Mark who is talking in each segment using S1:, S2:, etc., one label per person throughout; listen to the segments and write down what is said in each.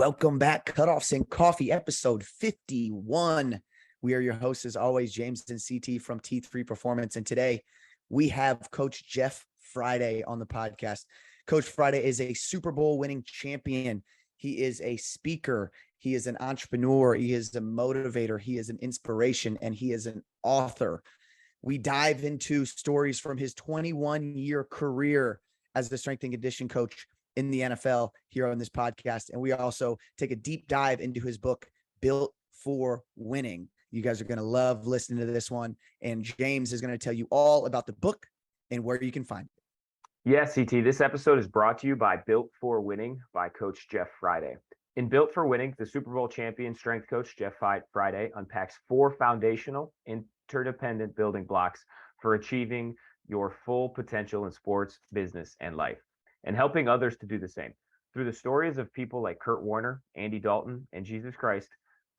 S1: Welcome back, Cutoffs and Coffee, episode 51. We are your hosts, as always, James and CT from T3 Performance. And today we have Coach Jeff Friday on the podcast. Coach Friday is a Super Bowl winning champion. He is a speaker. He is an entrepreneur. He is a motivator. He is an inspiration, and he is an author. We dive into stories from his 21-year career as the strength and conditioning coach in the NFL here on this podcast. And we also take a deep dive into his book, Built for Winning. You guys are going to love listening to this one. And James is going to tell you all about the book and where you can find it.
S2: Yeah, CT, this episode is brought to you by Built for Winning by Coach Jeff Friday. In Built for Winning, the Super Bowl champion strength coach Jeff Friday unpacks 4 foundational, interdependent building blocks for achieving your full potential in sports, business, and life, and helping others to do the same. Through the stories of people like Kurt Warner, Andy Dalton, and Jesus Christ,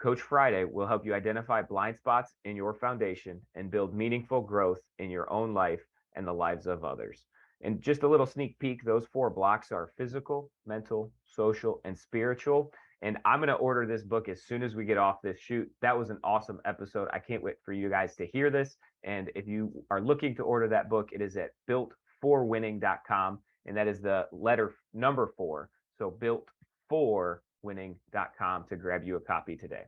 S2: Coach Friday will help you identify blind spots in your foundation and build meaningful growth in your own life and the lives of others. And just a little sneak peek, those 4 blocks are physical, mental, social, and spiritual. And I'm going to order this book as soon as we get off this shoot. That was an awesome episode. I can't wait for you guys to hear this. And if you are looking to order that book, it is at builtforwinning.com. And that is the letter number 4. So builtforwinning.com to grab you a copy today.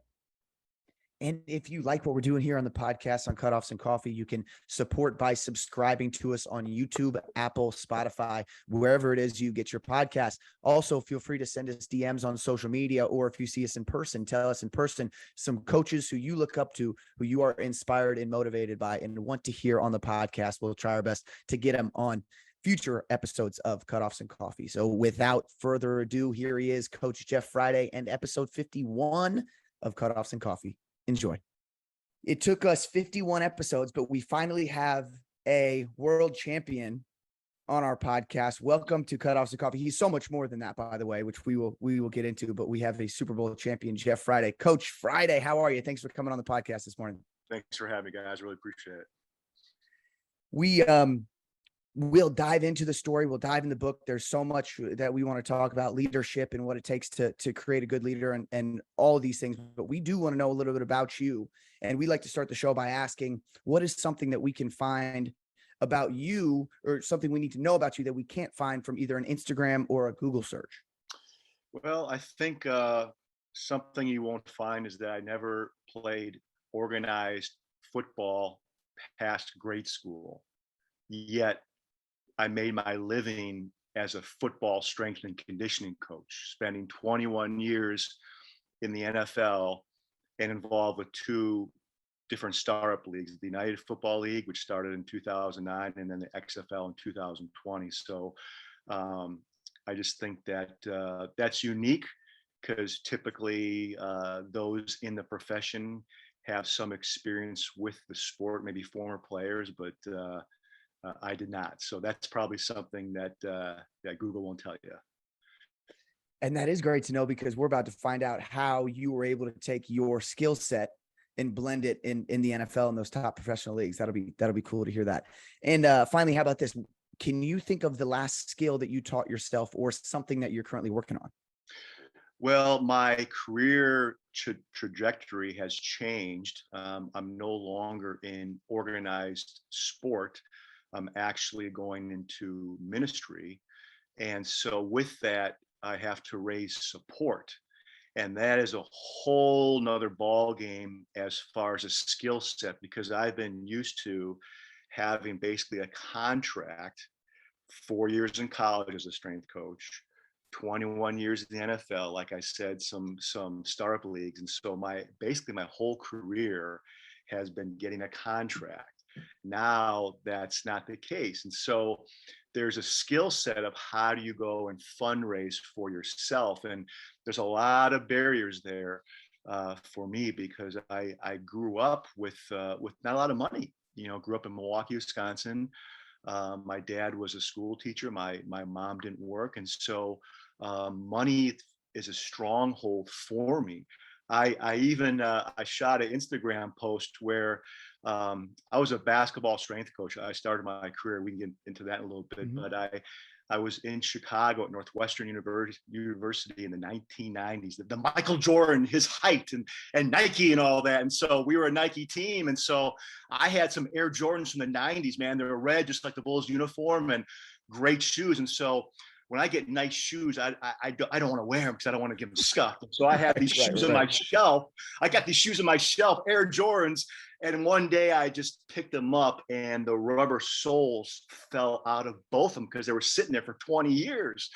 S1: And if you like what we're doing here on the podcast on Cutoffs and Coffee, you can support by subscribing to us on YouTube, Apple, Spotify, wherever it is you get your podcast. Also, feel free to send us DMs on social media, or if you see us in person, tell us in person some coaches who you look up to, who you are inspired and motivated by and want to hear on the podcast. We'll try our best to get them on future episodes of Cutoffs and Coffee. So without further ado, here he is, Coach Jeff Friday, and episode 51 of Cutoffs and Coffee. Enjoy. It took us 51 episodes, but we finally have a world champion on our podcast. Welcome to Cutoffs and Coffee. He's so much more than that, by the way, which we will get into, but we have a Super Bowl champion, Jeff Friday. Coach Friday, how are you? Thanks for coming on the podcast this morning.
S3: Thanks for having me, guys. Really appreciate
S1: We'll
S3: it.
S1: dive into the story. We'll dive in the book. There's so much that we want to talk about, leadership and what it takes to create a good leader and all of these things. But we do want to know a little bit about you. And we like to start the show by asking, what is something that we can find about you, or something we need to know about you that we can't find from either an Instagram or a Google search?
S3: Well, I think something you won't find is that I never played organized football past grade school. Yet I made my living as a football strength and conditioning coach, spending 21 years in the NFL and involved with 2 different startup leagues, the United Football League, which started in 2009, and then the XFL in 2020. So I just think that that's unique, because typically those in the profession have some experience with the sport, maybe former players, but I did not. So that's probably something that Google won't tell you.
S1: And that is great to know, because we're about to find out how you were able to take your skill set and blend it in the NFL and those top professional leagues. That'll be cool to hear that. And finally, how about this? Can you think of the last skill that you taught yourself, or something that you're currently working on?
S3: Well, my career trajectory has changed. I'm no longer in organized sport. I'm actually going into ministry. And so with that, I have to raise support. And that is a whole nother ball game as far as a skill set, because I've been used to having basically a contract, 4 years in college as a strength coach, 21 years in the NFL, like I said, some startup leagues. And so basically my whole career has been getting a contract. Now that's not the case. And so there's a skill set of how do you go and fundraise for yourself. And there's a lot of barriers there for me, because I grew up with not a lot of money. Grew up in Milwaukee, Wisconsin. My dad was a school teacher. My mom didn't work. And so money is a stronghold for me. I even shot an Instagram post where I was a basketball strength coach. I started my career. We can get into that in a little bit, but I was in Chicago at Northwestern University in the 1990s, the Michael Jordan, his height, and Nike and all that. And so we were a Nike team. And so I had some Air Jordans from the 90s, man. They were red, just like the Bulls uniform, and great shoes. And so when I get nice shoes, I don't want to wear them because I don't want to give them scuffed. So I have these shoes on my shelf. I got these shoes on my shelf, Air Jordans. And one day I just picked them up and the rubber soles fell out of both of them because they were sitting there for 20 years.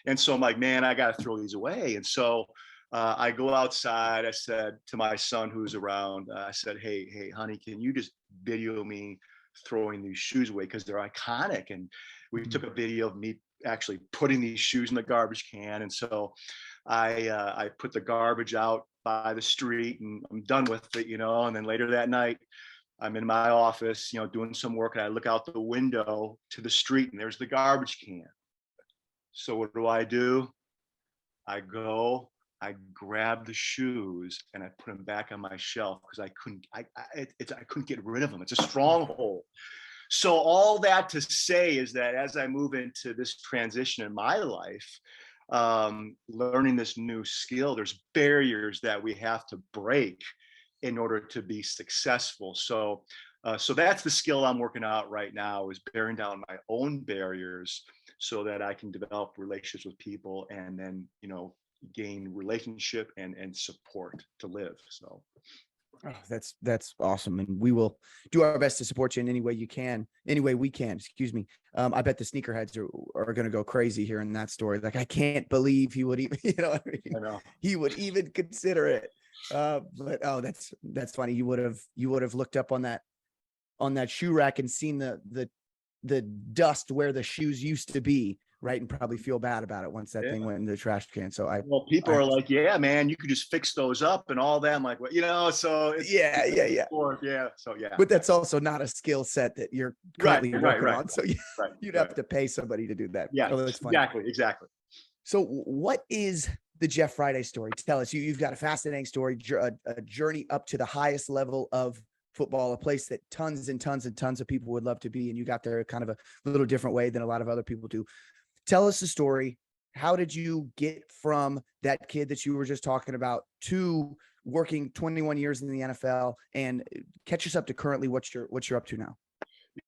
S3: And so I'm like, man, I got to throw these away. And so I go outside. I said to my son who's around, I said, hey, honey, can you just video me throwing these shoes away? Because they're iconic. And we took a video of me actually putting these shoes in the garbage can. And so I put the garbage out by the street and I'm done with it, and then later that night, I'm in my office, doing some work, and I look out the window to the street and there's the garbage can. So what do? I grab the shoes and I put them back on my shelf because I couldn't get rid of them. It's a stronghold. So all that to say is that as I move into this transition in my life, learning this new skill, there's barriers that we have to break in order to be successful. So that's the skill I'm working out right now, is bearing down my own barriers so that I can develop relationships with people and then, gain relationship and support to live. So.
S1: Oh, that's awesome. And we will do our best to support you in any way we can, excuse me. I bet the sneakerheads are going to go crazy hearing that story. Like, I can't believe he would even, I know. He would even consider it. But that's funny. You would have looked up on that shoe rack and seen the dust where the shoes used to be. Right. And probably feel bad about it once that thing went in the trash can. So
S3: people are like, yeah, man, you could just fix those up and all that. I'm like, well, so it's,
S1: yeah.
S3: So yeah.
S1: But that's also not a skill set that you're currently working on. So you'd have to pay somebody to do that.
S3: Yeah,
S1: oh, that's funny.
S3: Exactly.
S1: So what is the Jeff Friday story? Tell us. You've got a fascinating story, a journey up to the highest level of football, a place that tons and tons and tons of people would love to be. And you got there kind of a little different way than a lot of other people do. Tell us the story. How did you get from that kid that you were just talking about to working 21 years in the NFL, and catch us up to currently what you're up to now?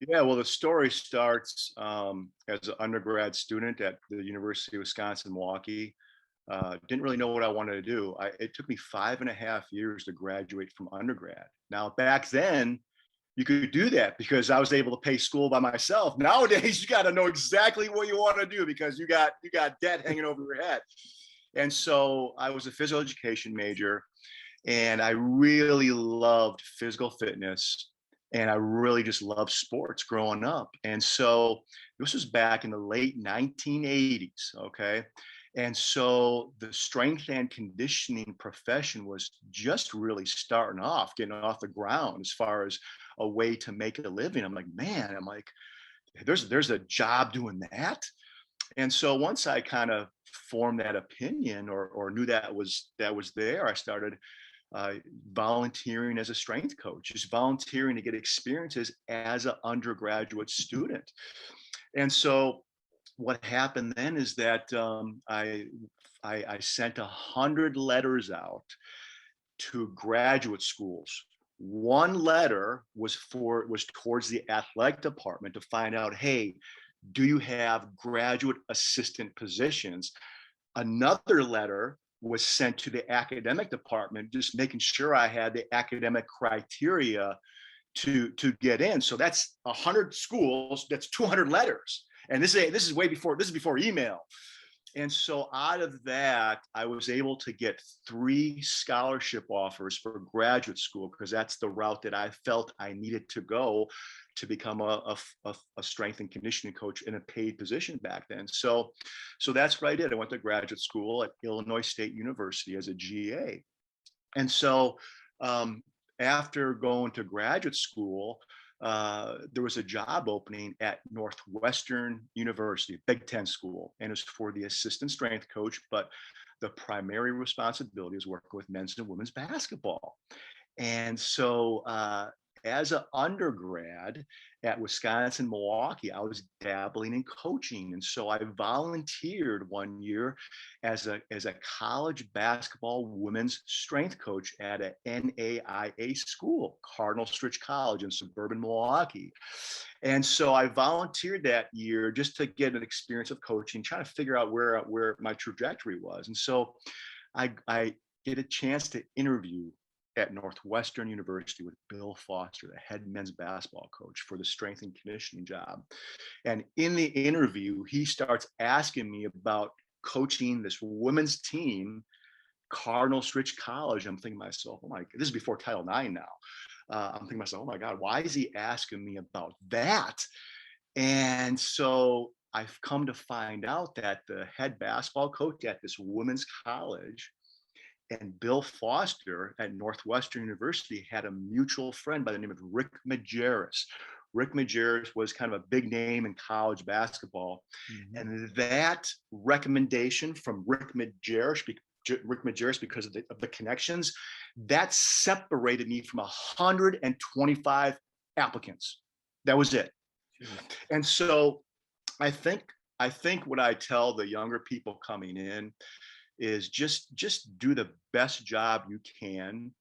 S3: Yeah, well, the story starts as an undergrad student at the University of Wisconsin-Milwaukee. Didn't really know what I wanted to do. It took me 5.5 years to graduate from undergrad. Now, back then, you could do that because I was able to pay school by myself. Nowadays, you got to know exactly what you want to do because you got debt hanging over your head. And so I was a physical education major, and I really loved physical fitness, and I really just loved sports growing up. And so this was back in the late 1980s, okay? And so the strength and conditioning profession was just really starting off, getting off the ground as far as a way to make a living. I'm like, there's a job doing that. And so once I kind of formed that opinion or knew that was there, I started volunteering as a strength coach, just volunteering to get experiences as an undergraduate student. And so what happened then is that I sent 100 letters out to graduate schools. One letter was towards the athletic department to find out, hey, do you have graduate assistant positions? Another letter was sent to the academic department, just making sure I had the academic criteria to get in. So that's 100 schools. That's 200 letters. And this is before email. And so out of that, I was able to get 3 scholarship offers for graduate school because that's the route that I felt I needed to go to become a strength and conditioning coach in a paid position back then. So that's what I did. I went to graduate school at Illinois State University as a GA. And so after going to graduate school, there was a job opening at Northwestern University, Big Ten school, and it was for the assistant strength coach, but the primary responsibility is working with men's and women's basketball. And so as an undergrad at Wisconsin, Milwaukee, I was dabbling in coaching. And so I volunteered one year as a college basketball women's strength coach at an NAIA school, Cardinal Stritch College in suburban Milwaukee. And so I volunteered that year just to get an experience of coaching, trying to figure out where my trajectory was. And so I get a chance to interview at Northwestern University with Bill Foster, the head men's basketball coach, for the strength and conditioning job. And in the interview, he starts asking me about coaching this women's team, Cardinal Stritch College. I'm thinking to myself, oh my, this is before Title IX now. I'm thinking to myself, oh my God, why is he asking me about that? And so I've come to find out that the head basketball coach at this women's college and Bill Foster at Northwestern University had a mutual friend by the name of Rick Majerus. Rick Majerus was kind of a big name in college basketball. Mm-hmm. And that recommendation from Rick Majerus, because of the connections, that separated me from 125 applicants. That was it. Mm-hmm. And so I think what I tell the younger people coming in is just do the best job you can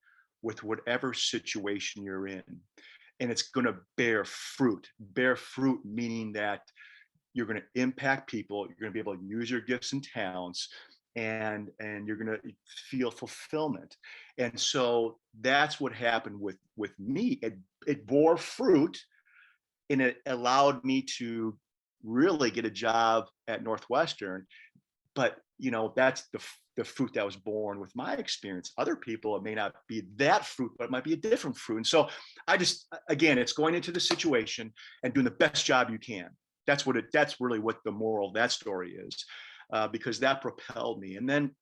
S3: with whatever situation you're in. And it's going to bear fruit meaning that you're going to impact people. You're going to be able to use your gifts and talents, and you're going to feel fulfillment. And so that's what happened with me. It bore fruit, and it allowed me to really get a job at Northwestern. But that's the fruit that was born with my experience. Other people, it may not be that fruit, but it might be a different fruit. And so again, it's going into the situation and doing the best job you can. That's really what the moral of that story is, because that propelled me. And then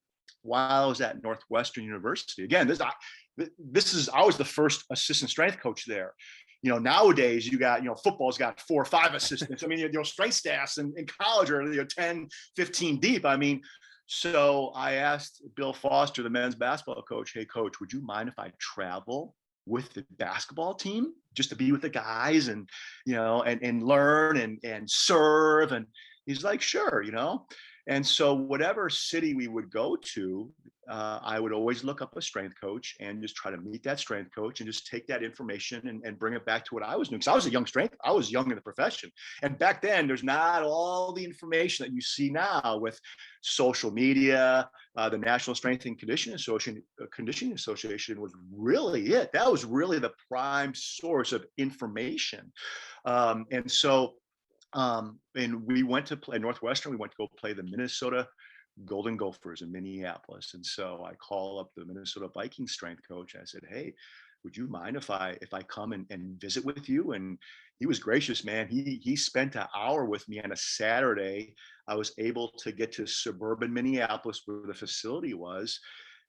S3: while I was at Northwestern University, again, I was the first assistant strength coach there. Nowadays you got, football's got 4 or 5 assistants. I mean, strength staffs in college are 10, 15 deep. I mean, so I asked Bill Foster, the men's basketball coach, hey coach, would you mind if I travel with the basketball team just to be with the guys and, and learn and serve? And he's like, sure, And so whatever city we would go to, I would always look up a strength coach and just try to meet that strength coach and just take that information and bring it back to what I was doing. Because I was young in the profession. And back then, there's not all the information that you see now with social media. The National Strength and Conditioning Association was really it. That was really the prime source of information. And we went to play Northwestern. We went to go play the Minnesota Golden Gophers in Minneapolis. And so I call up the Minnesota Vikings strength coach. I said, hey, would you mind if I come and visit with you? And he was gracious, man. He spent an hour with me on a Saturday. I was able to get to suburban Minneapolis where the facility was.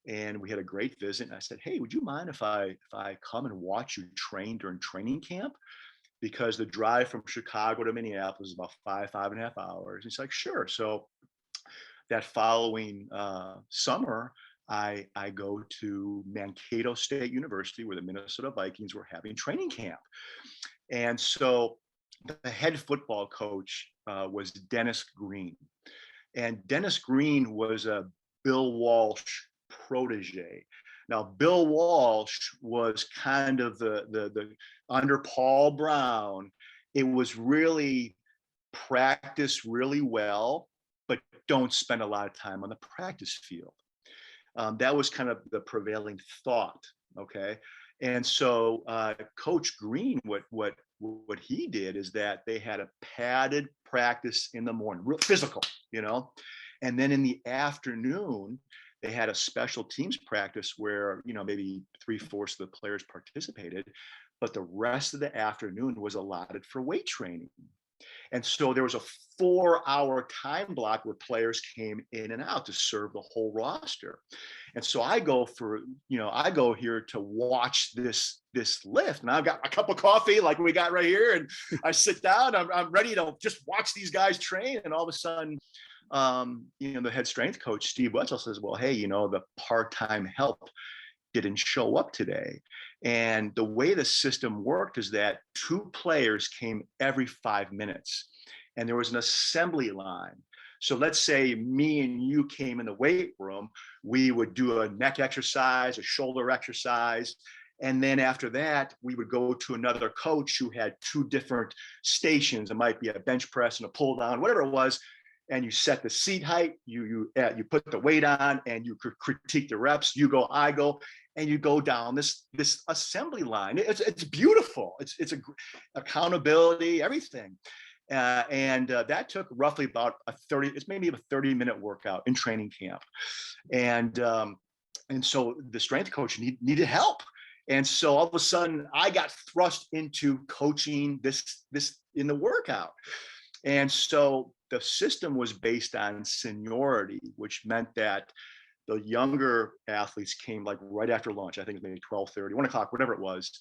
S3: And we had a great visit. And I said, hey, would you mind if I come and watch you train during training camp? Because the drive from Chicago to Minneapolis is about 5.5 hours. He's like, sure. So that following summer, I go to Mankato State University where the Minnesota Vikings were having training camp. And so the head football coach was Dennis Green. And Dennis Green was a Bill Walsh protege. Now, Bill Walsh was kind of the under Paul Brown. It was really practice really well, but don't spend a lot of time on the practice field. That was kind of the prevailing thought. Okay. And so Coach Green, what he did is that they had a padded practice in the morning, real physical, and then in the afternoon, they had a special teams practice where, maybe 3/4 of the players participated, but the rest of the afternoon was allotted for weight training. And so there was a 4-hour time block where players came in and out to serve the whole roster. And so I go here to watch this lift, and I've got a cup of coffee like we got right here. And I sit down, I'm ready to just watch these guys train. And all of a sudden, the head strength coach, Steve Wetzel, says, well, hey, the part-time help didn't show up today. And the way the system worked is that 2 players came every 5 minutes, and there was an assembly line. So let's say me and you came in the weight room, we would do a neck exercise, a shoulder exercise. And then after that, we would go to another coach who had 2 different stations. It might be a bench press and a pull down, whatever it was. And you set the seat height, you put the weight on, and you critique the reps. You go, I go, and you go down this assembly line. It's beautiful. It's accountability, everything. And that took roughly about it's maybe a 30-minute workout in training camp. And so the strength coach needed help. And so all of a sudden I got thrust into coaching this in the workout. And so the system was based on seniority, which meant that the younger athletes came like right after lunch. I think it was maybe 12:30, 1 o'clock, whatever it was.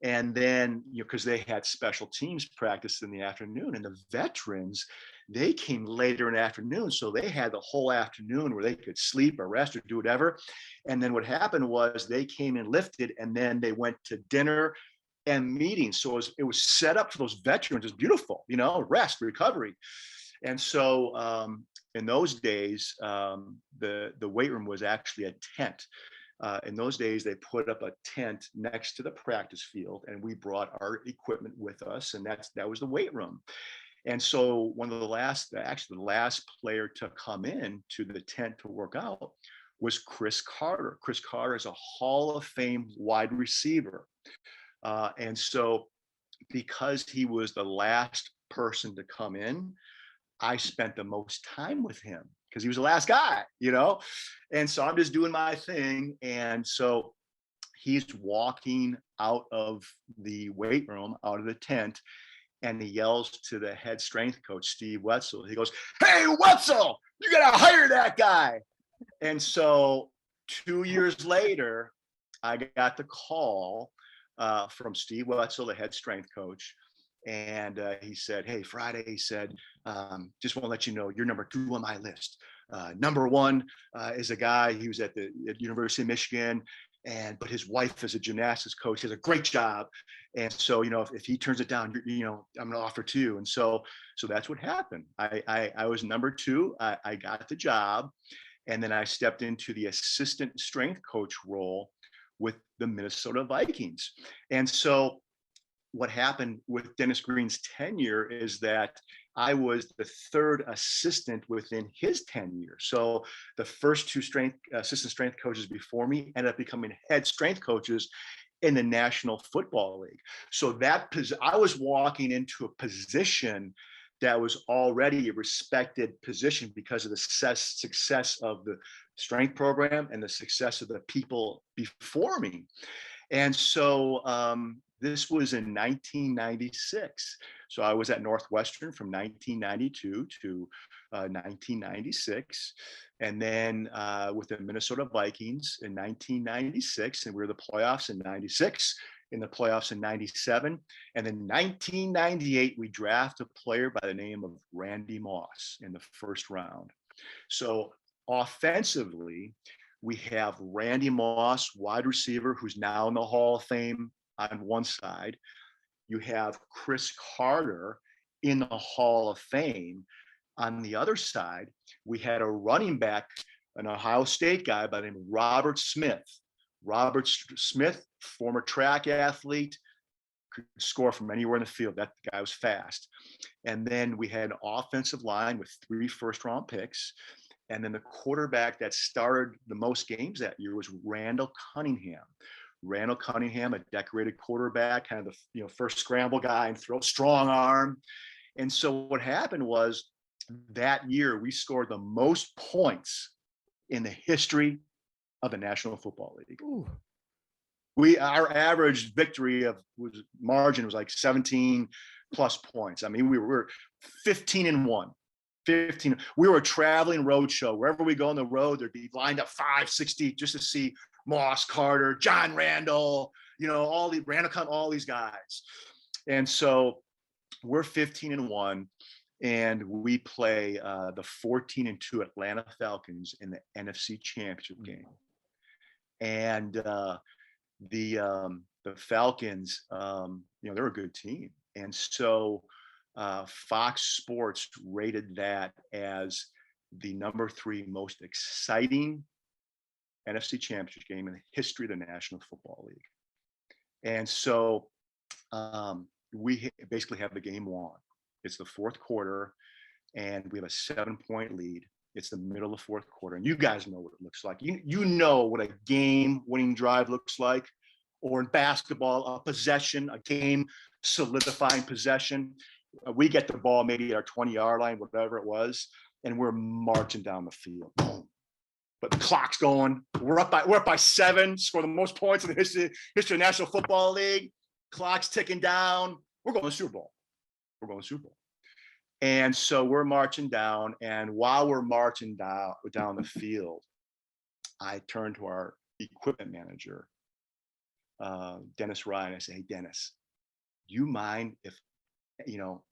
S3: And then, because they had special teams practice in the afternoon, and the veterans, they came later in the afternoon. So they had the whole afternoon where they could sleep or rest or do whatever. And then what happened was they came and lifted, and then they went to dinner and meetings. So it was set up for those veterans. It was beautiful, rest, recovery. And so in those days, the weight room was actually a tent. In those days, they put up a tent next to the practice field, and we brought our equipment with us, and that was the weight room. And so one of the last player to come in to the tent to work out was Chris Carter. Chris Carter is a Hall of Fame wide receiver. And so because he was the last person to come in, I spent the most time with him because he was the last guy, And so I'm just doing my thing. And so he's walking out of the weight room, out of the tent, and he yells to the head strength coach, Steve Wetzel. He goes, "Hey, Wetzel, you got to hire that guy." And so 2 years later, I got the call from Steve Wetzel, the head strength coach. And he said, "Hey, Friday," he said, "just want to let you know you're number 2 on my list. Number 1 is a guy who was at University of Michigan, but his wife is a gymnastics coach. He has a great job. And so, if he turns it down, I'm going to offer 2. And so that's what happened. I was number 2. I got the job. And then I stepped into the assistant strength coach role with the Minnesota Vikings. And so what happened with Dennis Green's tenure is that I was the 3rd assistant within his tenure. So the first 2 assistant strength coaches before me ended up becoming head strength coaches in the National Football League. So I was walking into a position that was already a respected position because of the success of the strength program and the success of the people before me. And so this was in 1996. So I was at Northwestern from 1992 to 1996. And then with the Minnesota Vikings in 1996, and we were the playoffs in 96, in the playoffs in 97. And then 1998, we draft a player by the name of Randy Moss in the first round. So offensively, we have Randy Moss, wide receiver, who's now in the Hall of Fame on one side. You have Chris Carter in the Hall of Fame. On the other side, we had a running back, an Ohio State guy by the name of Robert Smith. Robert Smith, former track athlete, could score from anywhere in the field. That guy was fast. And then we had an offensive line with 3 first-round picks. And then the quarterback that started the most games that year was Randall Cunningham. Randall Cunningham, a decorated quarterback, kind of the first scramble guy and throw strong arm. And so what happened was that year we scored the most points in the history of the National Football League. Ooh. Our average victory margin was like 17 plus points. I mean, we were 15-1. 15. We were a traveling road show. Wherever we go on the road, there'd be lined up 5, 60 just to see Moss, Carter, John Randall, all these guys. And so we're 15-1, and we play the 14-2 Atlanta Falcons in the NFC Championship game. And the Falcons, they're a good team. And so Fox Sports rated that as the number 3 most exciting NFC Championship game in the history of the National Football League. And so we basically have the game won. It's the fourth quarter, and we have a 7-point lead. It's the middle of the fourth quarter, and you guys know what it looks like. You know what a game-winning drive looks like, or in basketball, a possession, a game solidifying possession. We get the ball maybe at our 20-yard line, whatever it was, and we're marching down the field. But the clock's going. We're up by 7. Score the most points in the history of the National Football League. Clock's ticking down. We're going to the Super Bowl. And so we're marching down. And while we're marching down the field, I turn to our equipment manager, Dennis Ryan. I say, "Hey, Dennis, do you mind if,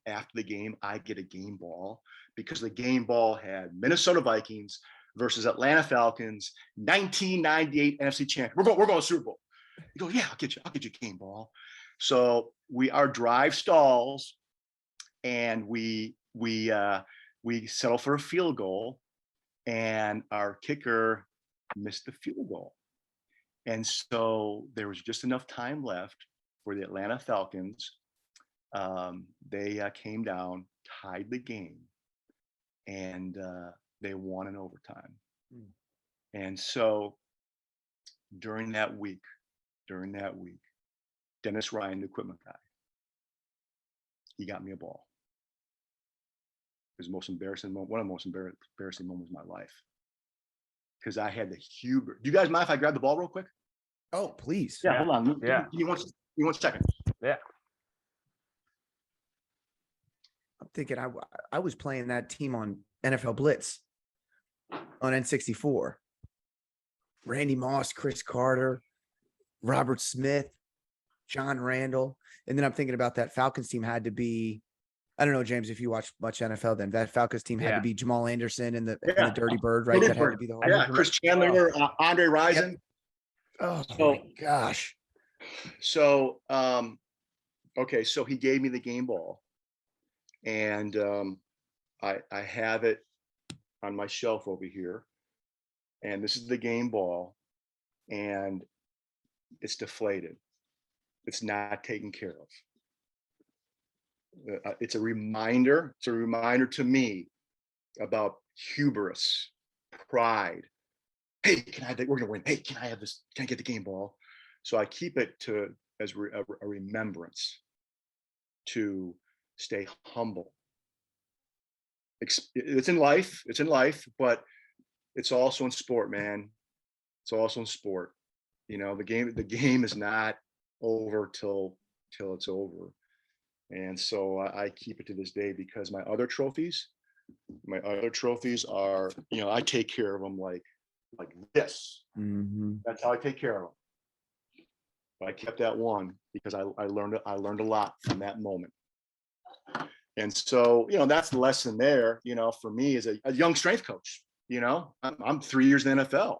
S3: after the game, I get a game ball?" Because the game ball had Minnesota Vikings versus Atlanta Falcons, 1998 NFC champion. We're going to Super Bowl. He goes, "Yeah, I'll get you a game ball." So our drive stalls, and we settle for a field goal, and our kicker missed the field goal. And so there was just enough time left for the Atlanta Falcons. They came down, tied the game, and they won in overtime. And so during that week, Dennis Ryan, the equipment guy, he got me a ball. It was the most embarrassing moment, one of the most embarrassing moments of my life, because I had the hubris. Do you guys mind if I grab the ball real quick?
S1: Oh, please.
S3: Yeah, hold on.
S2: Yeah.
S3: Give me 1 second.
S2: Yeah.
S1: I'm thinking I was playing that team on NFL Blitz on N64. Randy Moss, Chris Carter, Robert Smith, John Randall. And then I'm thinking about that Falcons team had to be, I don't know, James, if you watch much NFL, then that Falcons team had to be Jamal Anderson and the Dirty Bird, right? That had to be the whole.
S3: Yeah, Chris Chandler, Andre Rison. Yep.
S1: Oh my gosh.
S3: So, okay, so he gave me the game ball, and I have it on my shelf over here, and this is the game ball, and it's deflated. It's not taken care of. It's a reminder to me about hubris, pride. Hey, can I have that? We're gonna win. Hey, can I have this? Can I get the game ball? So I keep it as a remembrance to stay humble. It's in life, but it's also in sport, man. It's also in sport. The game is not over till it's over. And so I keep it to this day, because my other trophies are, I take care of them like this.
S1: Mm-hmm.
S3: That's how I take care of them. But I kept that one because I learned a lot from that moment. And so, that's the lesson there, for me as a young strength coach. I'm 3 years in the NFL.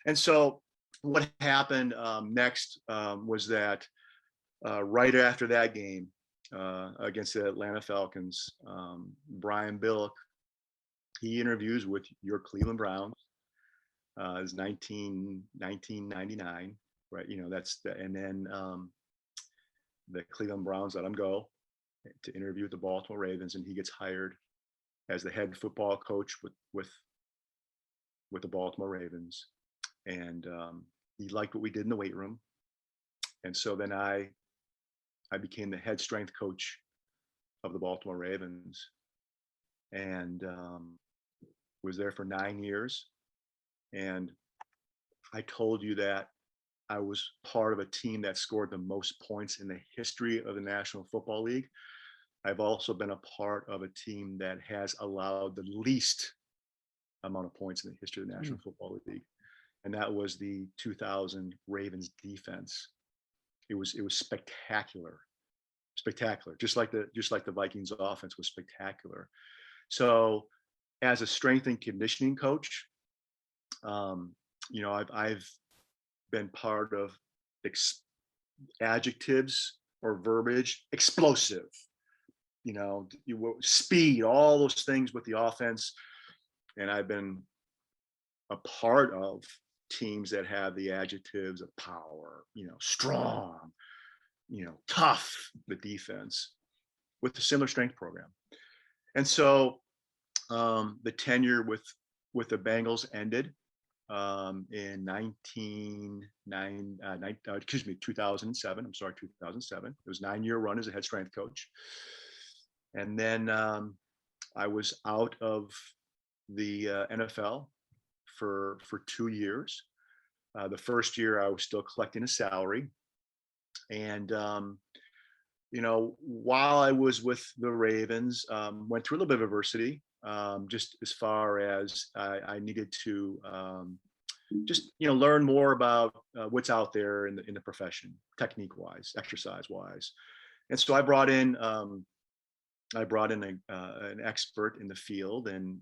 S3: And so what happened next was that right after that game against the Atlanta Falcons, Brian Billick, he interviews with your Cleveland Browns. It's 1999, right? And then the Cleveland Browns let him go to interview with the Baltimore Ravens, and he gets hired as the head football coach with the Baltimore Ravens. And he liked what we did in the weight room, and so then I became the head strength coach of the Baltimore Ravens, and was there for 9 years. And I told you that I was part of a team that scored the most points in the history of the National Football League. I've also been a part of a team that has allowed the least amount of points in the history of the National Football League, and that was the 2000 Ravens defense. It was spectacular, just like the Vikings offense was spectacular. So, as a strength and conditioning coach, I've been part of adjectives or verbiage, explosive, speed, all those things with the offense. And I've been a part of teams that have the adjectives of power, strong, tough, the defense, with a similar strength program. And so the tenure with the Bengals ended in 2007. I'm sorry, 2007. It was a 9-year run as a head strength coach. And then I was out of the NFL for 2 years. The first year I was still collecting a salary. And, while I was with the Ravens, went through a little bit of adversity, just as far as I needed to just learn more about what's out there in the profession, technique wise, exercise wise. And so I brought in an expert in the field, and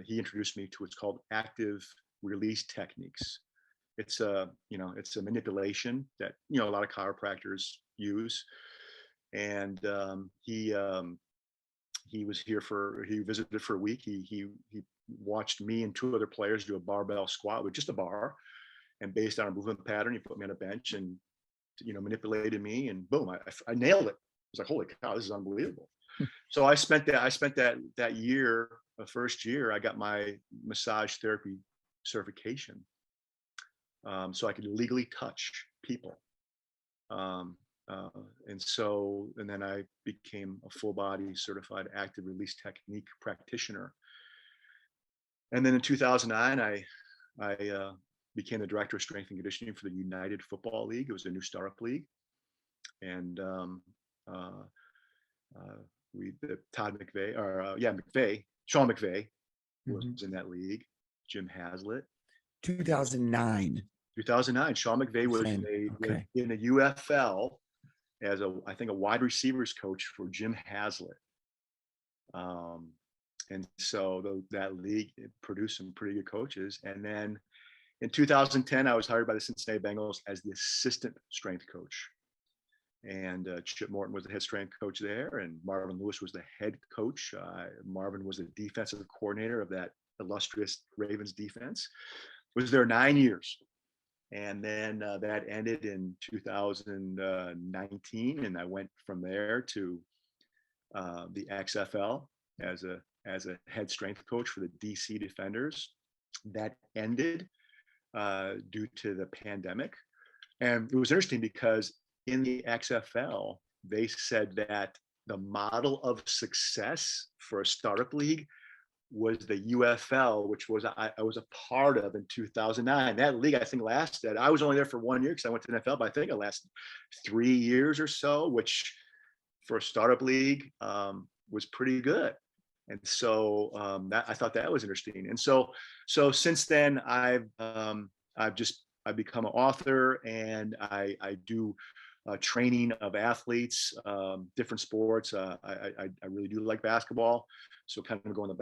S3: he introduced me to what's called active release techniques. It's a manipulation that a lot of chiropractors use. And he visited for a week. He watched me and 2 other players do a barbell squat with just a bar, and based on a movement pattern, he put me on a bench and manipulated me, and boom, I nailed it. I was like, holy cow, this is unbelievable. So I spent that year, the first year, I got my massage therapy certification, so I could legally touch people. And then I became a full body certified active release technique practitioner. And then in 2009, I became the director of strength and conditioning for the United Football League. It was a new startup league. And Sean McVay was in that league. Jim Haslett.
S1: 2009.
S3: Sean McVay was in the UFL as I think a wide receivers coach for Jim Haslett. And so that league produced some pretty good coaches. And then in 2010, I was hired by the Cincinnati Bengals as the assistant strength coach. And Chip Morton was the head strength coach there, and Marvin Lewis was the head coach. Marvin was the defensive coordinator of that illustrious Ravens defense. Was there 9 years. And then that ended in 2019, and I went from there to the XFL as a head strength coach for the DC Defenders. That ended due to the pandemic, and it was interesting because in the XFL they said that the model of success for a startup league was the UFL, which was I was a part of in 2009. That league, I think, lasted. I was only there for 1 year because I went to the NFL, but I think it lasted 3 years or so, which for a startup league was pretty good. And so I thought that was interesting. And so since then, I've become an author, and I do training of athletes, different sports. I really do like basketball, so kind of going the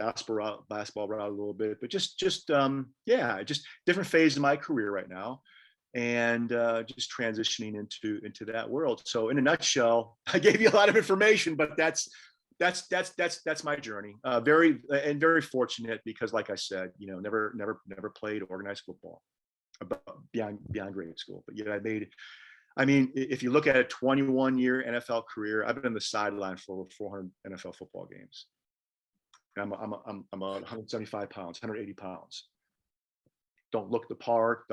S3: basketball route a little bit, but just different phase of my career right now, and just transitioning into that world. So in a nutshell, I gave you a lot of information, but that's my journey. Very fortunate because, like I said, never played organized football beyond grade school, but yet if you look at a 21-year NFL career, I've been on the sideline for over 400 NFL football games. I'm 175 pounds, 180 pounds. Don't look the part,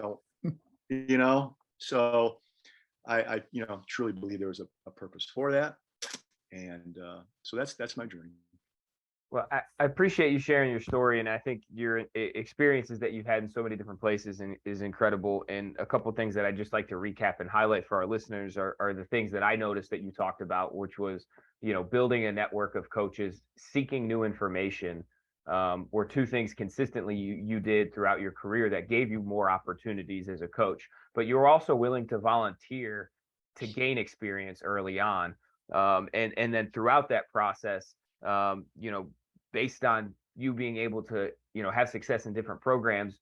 S3: so I truly believe there was a purpose for that. And so that's my journey.
S2: Well, I appreciate you sharing your story, and I think your experiences that you've had in so many different places is incredible. And a couple of things that I'd just like to recap and highlight for our listeners are the things that I noticed that you talked about, which was, building a network of coaches, seeking new information, were 2 things consistently you did throughout your career that gave you more opportunities as a coach. But you were also willing to volunteer to gain experience early on. And then throughout that process, based on you being able to, have success in different programs,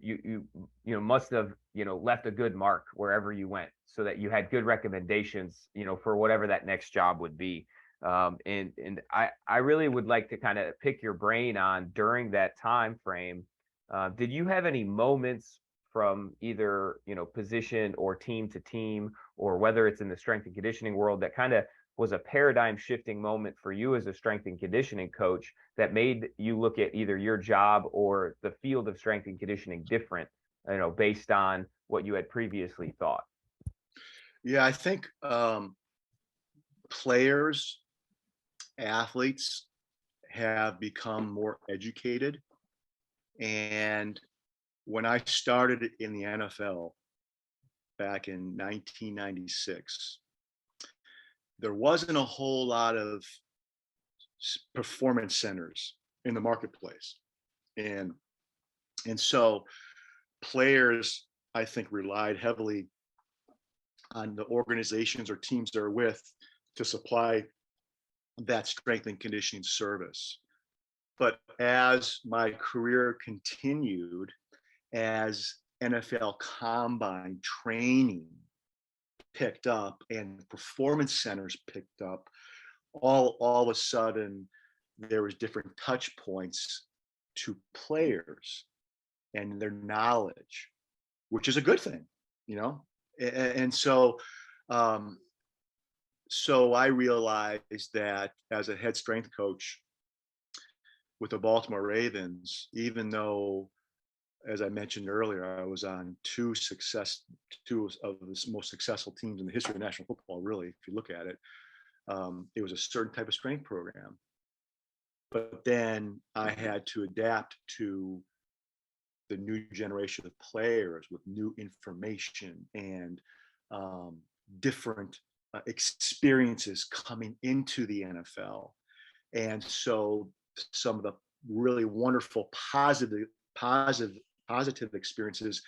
S2: you must have left a good mark wherever you went, so that you had good recommendations for whatever that next job would be. And I really would like to kind of pick your brain on, during that time frame, did you have any moments from either position or team to team, or whether it's in the strength and conditioning world, that kind of was a paradigm shifting moment for you as a strength and conditioning coach, that made you look at either your job or the field of strength and conditioning different, based on what you had previously thought?
S3: Yeah, I think players, athletes have become more educated. And when I started in the NFL back in 1996, there wasn't a whole lot of performance centers in the marketplace. And so players, I think, relied heavily on the organizations or teams they're with to supply that strength and conditioning service. But as my career continued, as NFL combine training picked up and performance centers picked up, all of a sudden there was different touch points to players and their knowledge, which is a good thing, And so I realized that as a head strength coach with the Baltimore Ravens, even though, as I mentioned earlier, I was on two of the most successful teams in the history of national football, really, if you look at it, it was a certain type of strength program. But then I had to adapt to the new generation of players with new information and different experiences coming into the NFL. And so some of the really wonderful positive experiences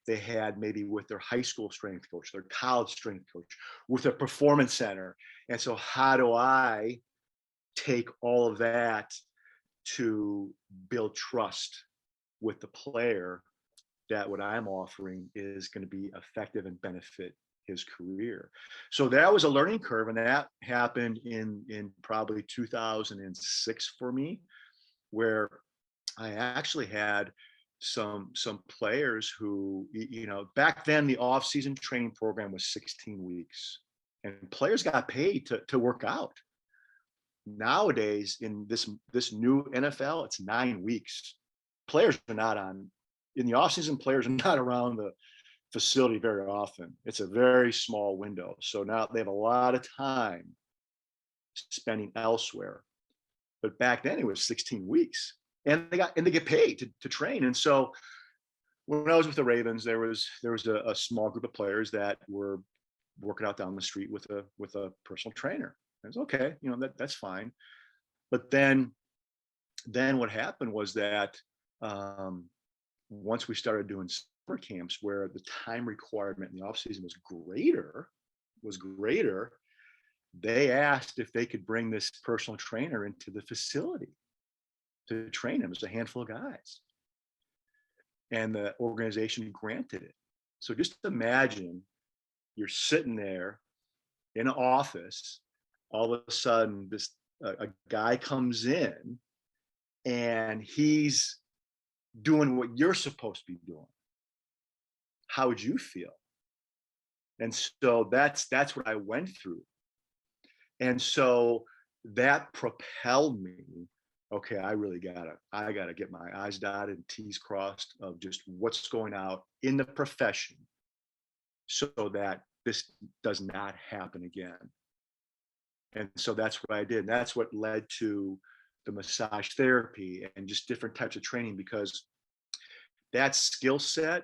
S3: they had maybe with their high school strength coach, their college strength coach, with a performance center. And so how do I take all of that to build trust with the player that what I'm offering is going to be effective and benefit his career? So that was a learning curve, and that happened in probably 2006 for me, where I actually had some players who, back then the off-season training program was 16 weeks, and players got paid to work out. Nowadays, in this new NFL, it's 9 weeks. Players are not in the off-season. Players are not around the facility very often. It's a very small window. So now they have a lot of time spending elsewhere. But back then it was 16 weeks, and they get paid to train. And so when I was with the Ravens, there was a small group of players that were working out down the street with a personal trainer. It was okay, that's fine. But then what happened was that once we started doing summer camps, where the time requirement in the off season was greater, they asked if they could bring this personal trainer into the facility to train him. It's a handful of guys, and the organization granted it. So just imagine you're sitting there in an office, all of a sudden a guy comes in and he's doing what you're supposed to be doing. How would you feel? And so that's what I went through. And so that propelled me. Okay, I gotta get my I's dotted and T's crossed of just what's going out in the profession, so that this does not happen again. And so that's what I did. And that's what led to the massage therapy and just different types of training, because that skill set,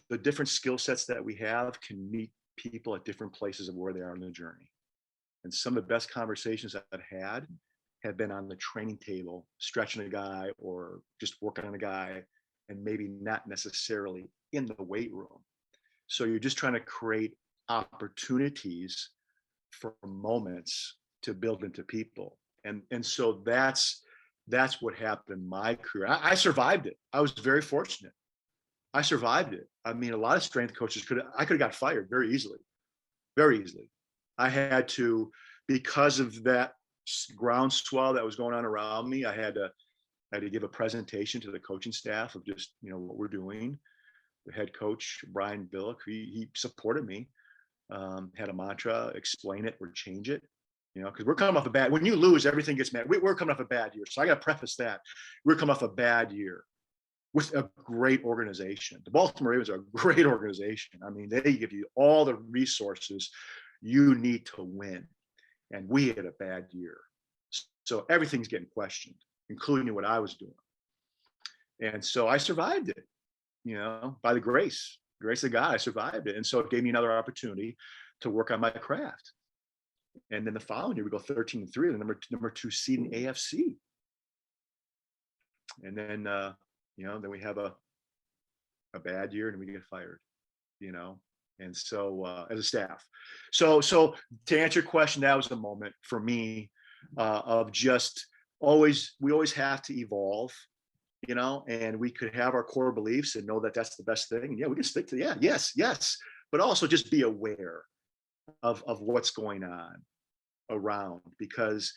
S3: the different skill sets that we have, can meet people at different places of where they are in the journey. And some of the best conversations I've had have been on the training table, stretching a guy or just working on a guy, and maybe not necessarily in the weight room. So you're just trying to create opportunities for moments to build into people. And so that's that's what happened in my career. I survived it. I was very fortunate. I survived it. I mean, a lot of strength coaches could have got fired very easily, very easily. I had to, because of that groundswell that was going on around me, I had to give a presentation to the coaching staff of just, what we're doing. The head coach, Brian Billick, he supported me, had a mantra, explain it or change it, because we're coming off when you lose, everything gets mad. We're coming off a bad year. So I got to preface that. We're coming off a bad year with a great organization. The Baltimore Ravens are a great organization. I mean, they give you all the resources you need to win. And we had a bad year. So everything's getting questioned, including what I was doing. And so I survived it, by the grace of God, I survived it. And so it gave me another opportunity to work on my craft. And then the following year, we go 13-3, the number 2 seed in AFC. And then, then we have a bad year and we get fired, and so as a staff. So to answer your question, that was a moment for me of just we always have to evolve, and we could have our core beliefs and know that that's the best thing. And we can stick to yes, but also just be aware of what's going on around, because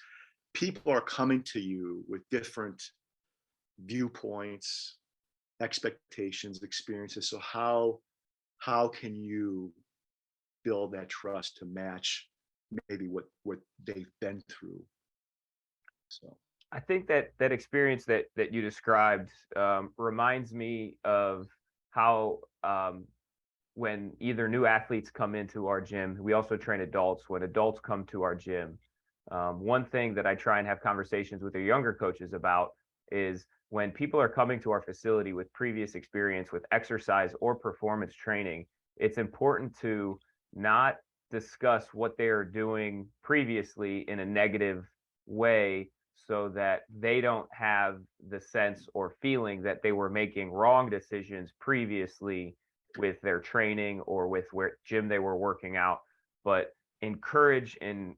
S3: people are coming to you with different viewpoints, expectations, experiences. So how can you build that trust to match maybe what they've been through? So
S2: I think that experience that you described reminds me of how when either new athletes come into our gym, we also train adults. When adults come to our gym, one thing that I try and have conversations with the younger coaches about is when people are coming to our facility with previous experience with exercise or performance training, it's important to not discuss what they are doing previously in a negative way, so that they don't have the sense or feeling that they were making wrong decisions previously with their training or with where gym they were working out, but encourage and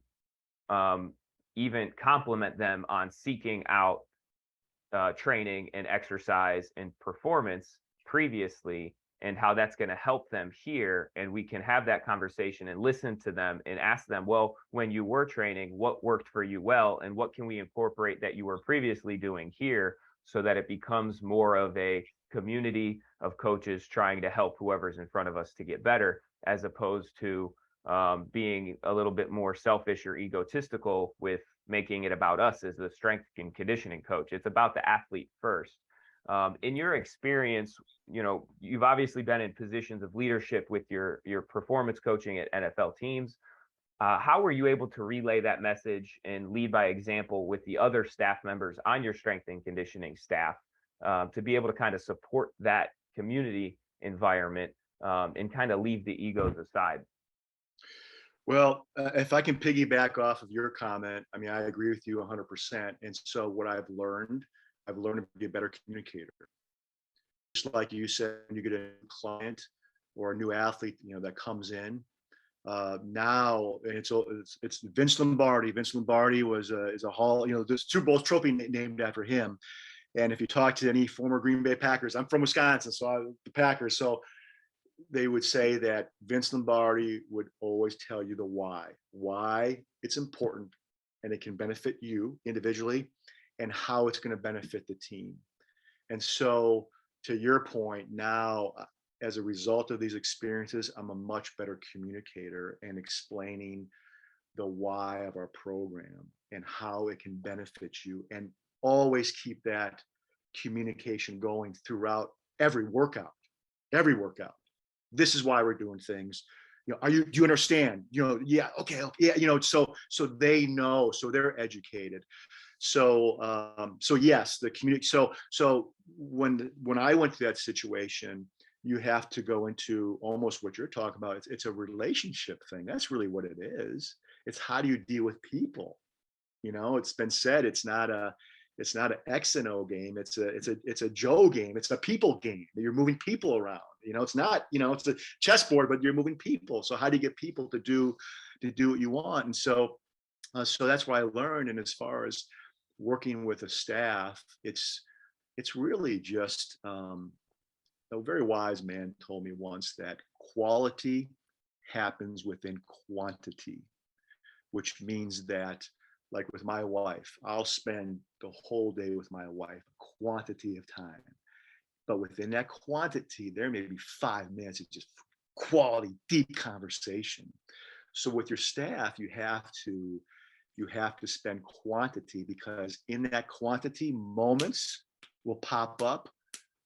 S2: even compliment them on seeking out training and exercise and performance previously, and how that's going to help them here. And we can have that conversation and listen to them and ask them, well, when you were training, what worked for you well, and what can we incorporate that you were previously doing here, so that it becomes more of a community of coaches trying to help whoever's in front of us to get better, as opposed to being a little bit more selfish or egotistical with making it about us as the strength and conditioning coach. It's about the athlete first. In your experience, you've obviously been in positions of leadership with your performance coaching at NFL teams. How were you able to relay that message and lead by example with the other staff members on your strength and conditioning staff to be able to kind of support that community environment and kind of leave the egos aside?
S3: Well, if I can piggyback off of your comment, I mean, I agree with you 100%. And so what I've learned to be a better communicator. Just like you said, when you get a new client or a new athlete, that comes in, now it's Vince Lombardi. Vince Lombardi is a Hall, the Super Bowl trophy named after him. And if you talk to any former Green Bay Packers, I'm from Wisconsin, so the Packers, so they would say that Vince Lombardi would always tell you the why it's important, and it can benefit you individually, and how it's going to benefit the team. And so to your point, now, as a result of these experiences, I'm a much better communicator and explaining the why of our program and how it can benefit you, and always keep that communication going throughout every workout. This is why we're doing things. Do you understand? Yeah, okay, yeah, so they know, so they're educated. So yes, the community. So when I went through that situation, you have to go into almost what you're talking about. It's a relationship thing. That's really what it is. It's how do you deal with people? It's been said, it's not an X and O game. It's a Joe game. It's a people game. You're moving people around. It's not, it's a chessboard, but you're moving people. So how do you get people to do what you want? And so that's what I learned. And as far as working with a staff, it's really just a very wise man told me once that quality happens within quantity, which means that, like with my wife, I'll spend the whole day with my wife, quantity of time. But within that quantity, there may be 5 minutes of just quality, deep conversation. So with your staff, you have to spend quantity, because in that quantity, moments will pop up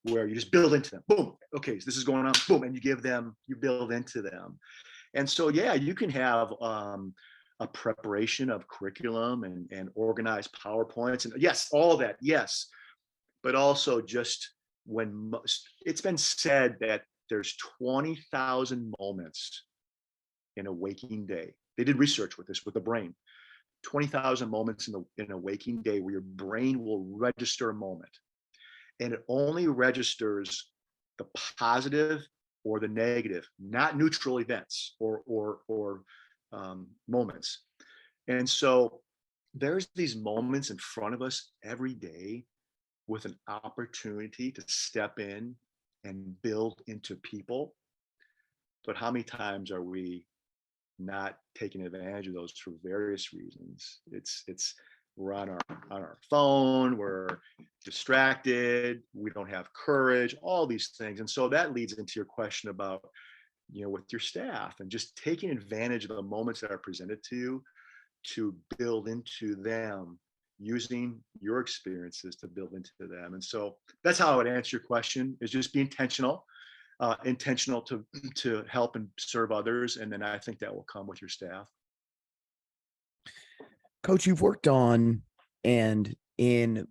S3: where you just build into them. Boom. Okay, so this is going on. Boom. And you build into them. And so, yeah, you can have a preparation of curriculum and organized PowerPoints. And yes, all that. Yes. But also just when it's been said that there's 20,000 moments in a waking day. They did research with this, with the brain. 20,000 moments in a waking day where your brain will register a moment. And it only registers the positive or the negative, not neutral events or moments. And so there's these moments in front of us every day with an opportunity to step in and build into people. But how many times are we not taking advantage of those for various reasons? We're on our phone, we're distracted, we don't have courage, all these things. And so that leads into your question about, with your staff and just taking advantage of the moments that are presented to you to build into them, using your experiences to build into them. And so that's how I would answer your question, is just be intentional to help and serve others. And then I think that will come with your staff.
S1: Coach, you've worked on and in,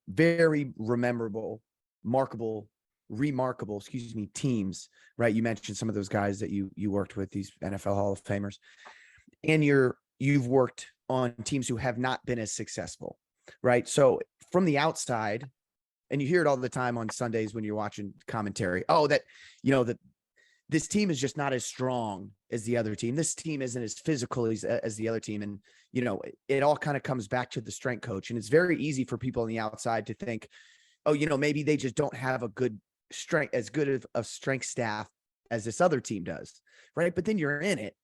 S1: very remarkable, teams, right? You mentioned some of those guys that you worked with, these NFL Hall of Famers, and you've worked on teams who have not been as successful, right? So from the outside, and you hear it all the time on Sundays when you're watching commentary, that this team is just not as strong as the other team. This team isn't as physical as the other team. And, it all kind of comes back to the strength coach. And it's very easy for people on the outside to think, oh, maybe they just don't have a good strength, as good of a strength staff as this other team does. Right. But then you're in it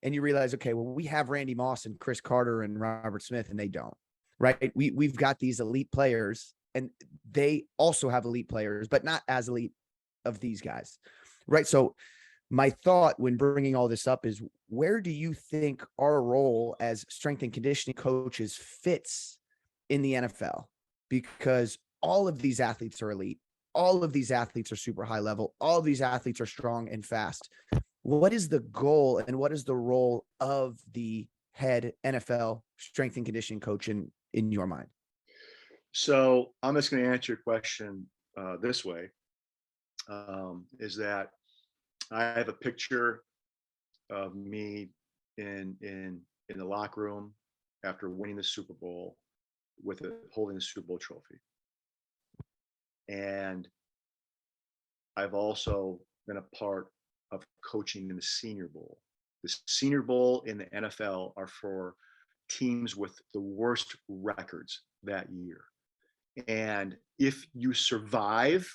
S1: and you realize, okay, well, we have Randy Moss and Chris Carter and Robert Smith, and they don't. Right. We've got these elite players, and they also have elite players, but not as elite of these guys. Right. So my thought when bringing all this up is, where do you think our role as strength and conditioning coaches fits in the NFL? Because all of these athletes are elite. All of these athletes are super high level. All of these athletes are strong and fast. What is the goal and what is the role of the head NFL strength and conditioning coach in your mind?
S3: So I'm just going to answer your question this way. Is that I have a picture of me in the locker room after winning the Super Bowl holding the Super Bowl trophy. And I've also been a part of coaching in the Senior Bowl. The Senior Bowl in the NFL are for teams with the worst records that year. And if you survive,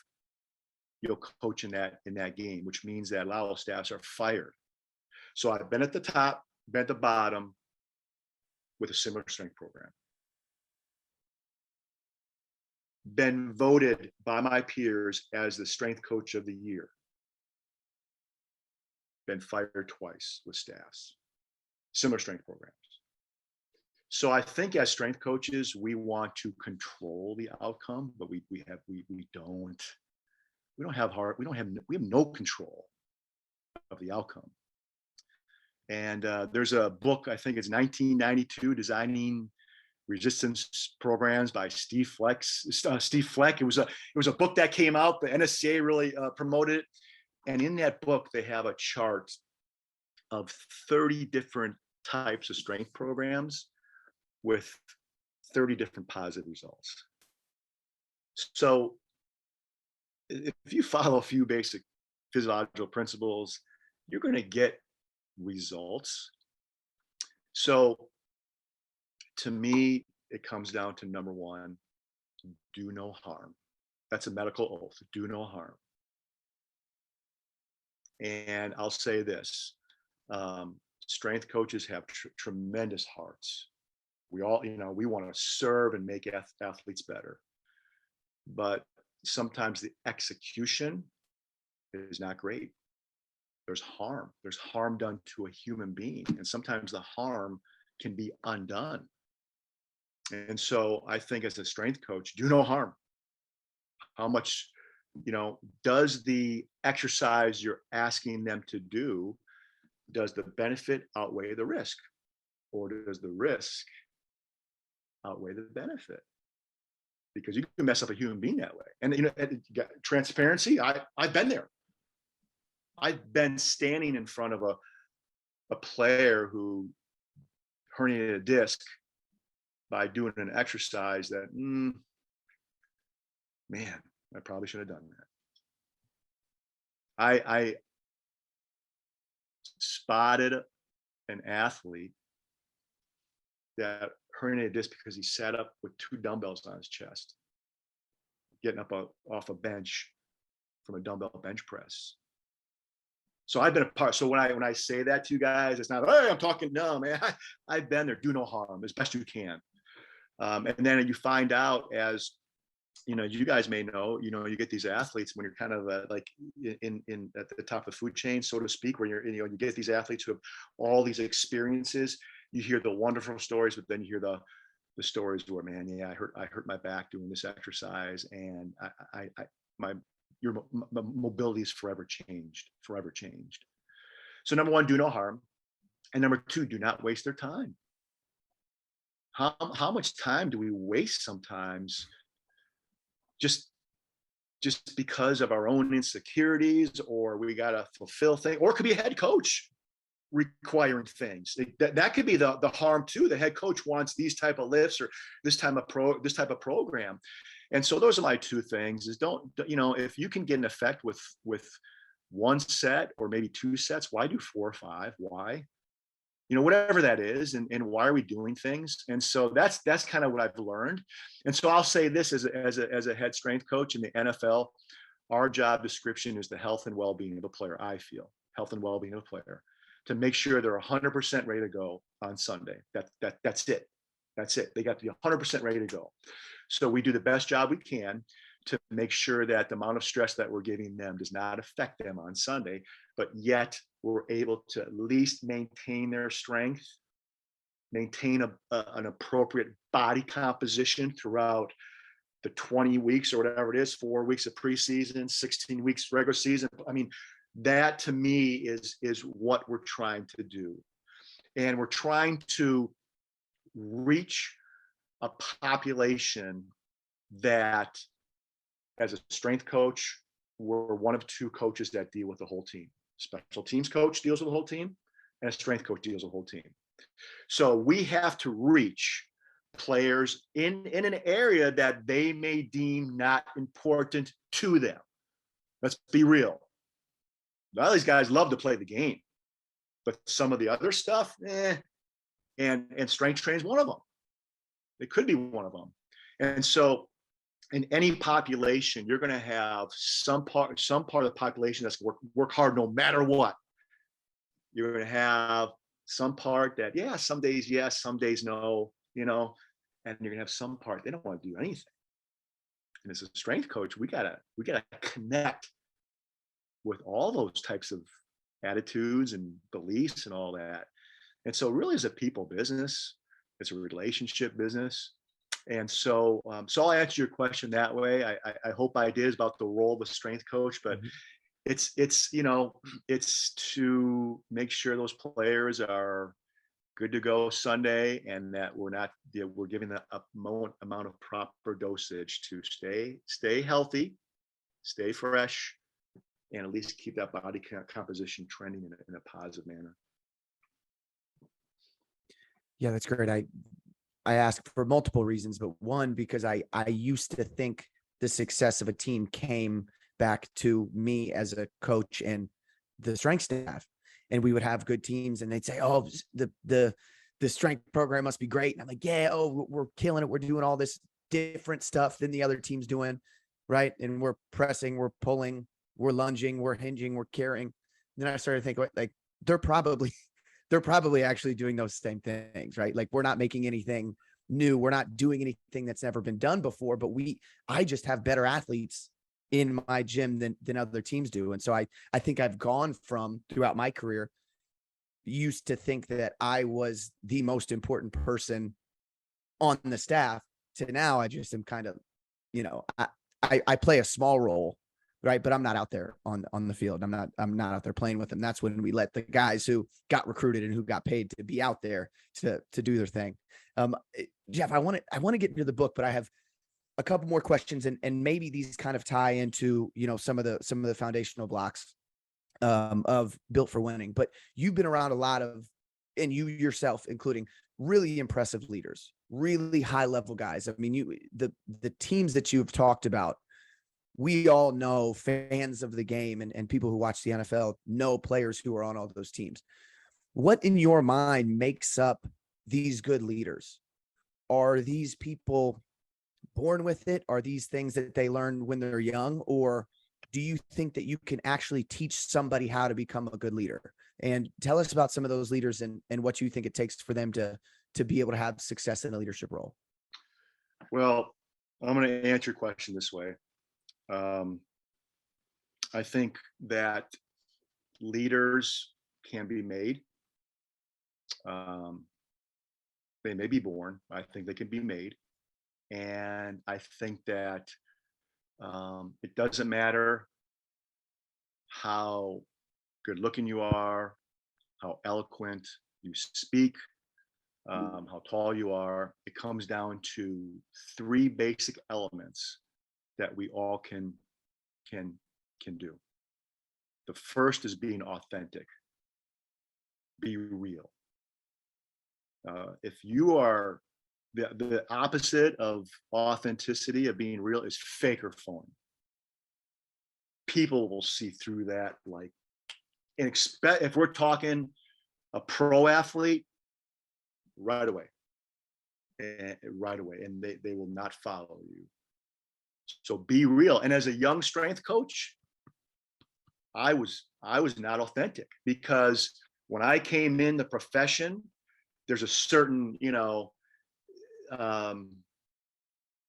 S3: you'll coach in that game, which means that a lot of staffs are fired. So I've been at the top, been at the bottom with a similar strength program. Been voted by my peers as the strength coach of the year. Been fired twice with staffs, similar strength programs. So I think as strength coaches, we want to control the outcome, but we don't. We have no control of the outcome. And there's a book, I think it's 1992, Designing Resistance Programs by Steve Fleck. It was a book that came out. The NSCA really promoted it. And in that book, they have a chart of 30 different types of strength programs with 30 different positive results. So if you follow a few basic physiological principles, you're going to get results. So to me, it comes down to number one, do no harm. That's a medical oath, do no harm. And I'll say this, strength coaches have tremendous hearts. We all, we want to serve and make athletes better. But sometimes the execution is not great. There's harm. There's harm done to a human being. And sometimes the harm can be undone. And so I think as a strength coach, do no harm. How much, does the exercise you're asking them to do, does the benefit outweigh the risk? Or does the risk outweigh the benefit? Because you can mess up a human being that way. And transparency, I've been there. I've been standing in front of a player who herniated a disc by doing an exercise that, man, I probably should have done that. I spotted an athlete that herniated disc because he sat up with 2 dumbbells on his chest, getting up off a bench from a dumbbell bench press. So I've been a part. So when I say that to you guys, it's not, hey, I'm talking, no, man, I've been there. Do no harm as best you can. And then you find out, as you guys may know, you get these athletes when you're kind of like in at the top of the food chain, so to speak, where you get these athletes who have all these experiences. You hear the wonderful stories, but then you hear the stories where, man, yeah, I hurt my back doing this exercise, and my mobility is forever changed. So number one, do no harm, and number two, do not waste their time. How much time do we waste sometimes just because of our own insecurities, or we got to fulfill things, or it could be a head coach requiring things that could be the harm too. The head coach wants these type of lifts or this type of program. And so those are my 2 things: is don't, if you can get an effect with 1 set or maybe 2 sets, why do 4 or 5? Why? Whatever that is, and why are we doing things? And so that's kind of what I've learned. And so I'll say this as a head strength coach in the NFL, our job description is the health and well-being of a player. I feel health and well-being of a player, to make sure they're 100% ready to go on Sunday. That's it. They got to be 100% ready to go. So we do the best job we can to make sure that the amount of stress that we're giving them does not affect them on Sunday, but yet we're able to at least maintain their strength, maintain an appropriate body composition throughout the 20 weeks or whatever it is, 4 weeks of preseason, 16 weeks regular season. I mean, that to me is what we're trying to do. And we're trying to reach a population that, as a strength coach, we're one of 2 coaches that deal with the whole team. Special teams coach deals with the whole team, and a strength coach deals with the whole team. So we have to reach players in an area that they may deem not important to them. Let's be real. A lot of these guys love to play the game, but some of the other stuff, and strength training is one of them. It could be one of them. And so in any population, you're going to have some part of the population that's work hard no matter what. You're going to have some part that, yeah, some days yes, some days no, and you're going to have some part they don't want to do anything. And as a strength coach, we gotta connect with all those types of attitudes and beliefs and all that. And so really it's a people business. It's a relationship business. And so I'll answer your question that way. I hope I did, about the role of a strength coach, but it's to make sure those players are good to go Sunday, and that we're giving them a amount of proper dosage to stay healthy, stay fresh, and at least keep that body composition trending in a positive manner.
S1: Yeah, that's great. I ask for multiple reasons, but one, because I used to think the success of a team came back to me as a coach and the strength staff, and we would have good teams and they'd say, oh, the the strength program must be great. And I'm like, yeah, oh, we're killing it. We're doing all this different stuff than the other team's doing. Right. And we're pressing, we're pulling, we're lunging, we're hinging, we're carrying. And then I started thinking, like, they're probably actually doing those same things, right? Like, we're not making anything new. We're not doing anything that's never been done before, but I just have better athletes in my gym than other teams do. And so I think I've gone from, throughout my career, used to think that I was the most important person on the staff, to now I just am kind of, I play a small role, right? But I'm not out there on the field. I'm not out there playing with them. That's when we let the guys who got recruited and who got paid to be out there to do their thing. Jeff, I want to get into the book, but I have a couple more questions, and maybe these kind of tie into, some of the foundational blocks of Built for Winning. But you've been around a lot of, and you yourself, including, really impressive leaders, really high level guys. I mean, the teams that you've talked about, we all know, fans of the game and people who watch the NFL know players who are on all those teams. What in your mind makes up these good leaders? Are these people born with it? Are these things that they learn when they're young? Or do you think that you can actually teach somebody how to become a good leader? And tell us about some of those leaders and what you think it takes for them to be able to have success in a leadership role.
S3: Well, I'm going to answer your question this way. I think that leaders can be made. They may be born. I think they can be made. And I think that it doesn't matter how good looking you are, how eloquent you speak, how tall you are. It comes down to three basic elements that we all can do. The first is being authentic. Be real. If you are the opposite of authenticity, of being real, is fake or phony. People will see through that. Like, and expect, if we're talking a pro athlete, right away, and they will not follow you. So be real. And as a young strength coach, I was not authentic, because when I came in the profession, there's a certain,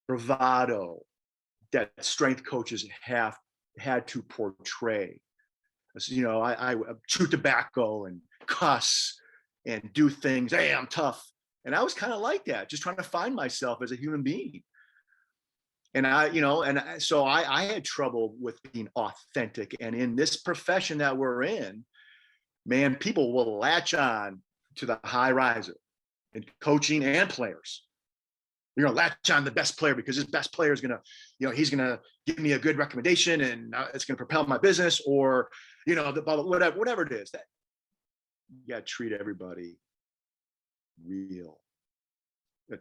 S3: bravado that strength coaches had to portray. I chew tobacco and cuss and do things. Hey, I'm tough. And I was kind of like that, just trying to find myself as a human being. And so I had trouble with being authentic. And in this profession that we're in, man, people will latch on to the high riser in coaching and players. You're going to latch on the best player because this best player is going to, he's going to give me a good recommendation and it's going to propel my business, or, whatever it is. That you got to treat everybody real.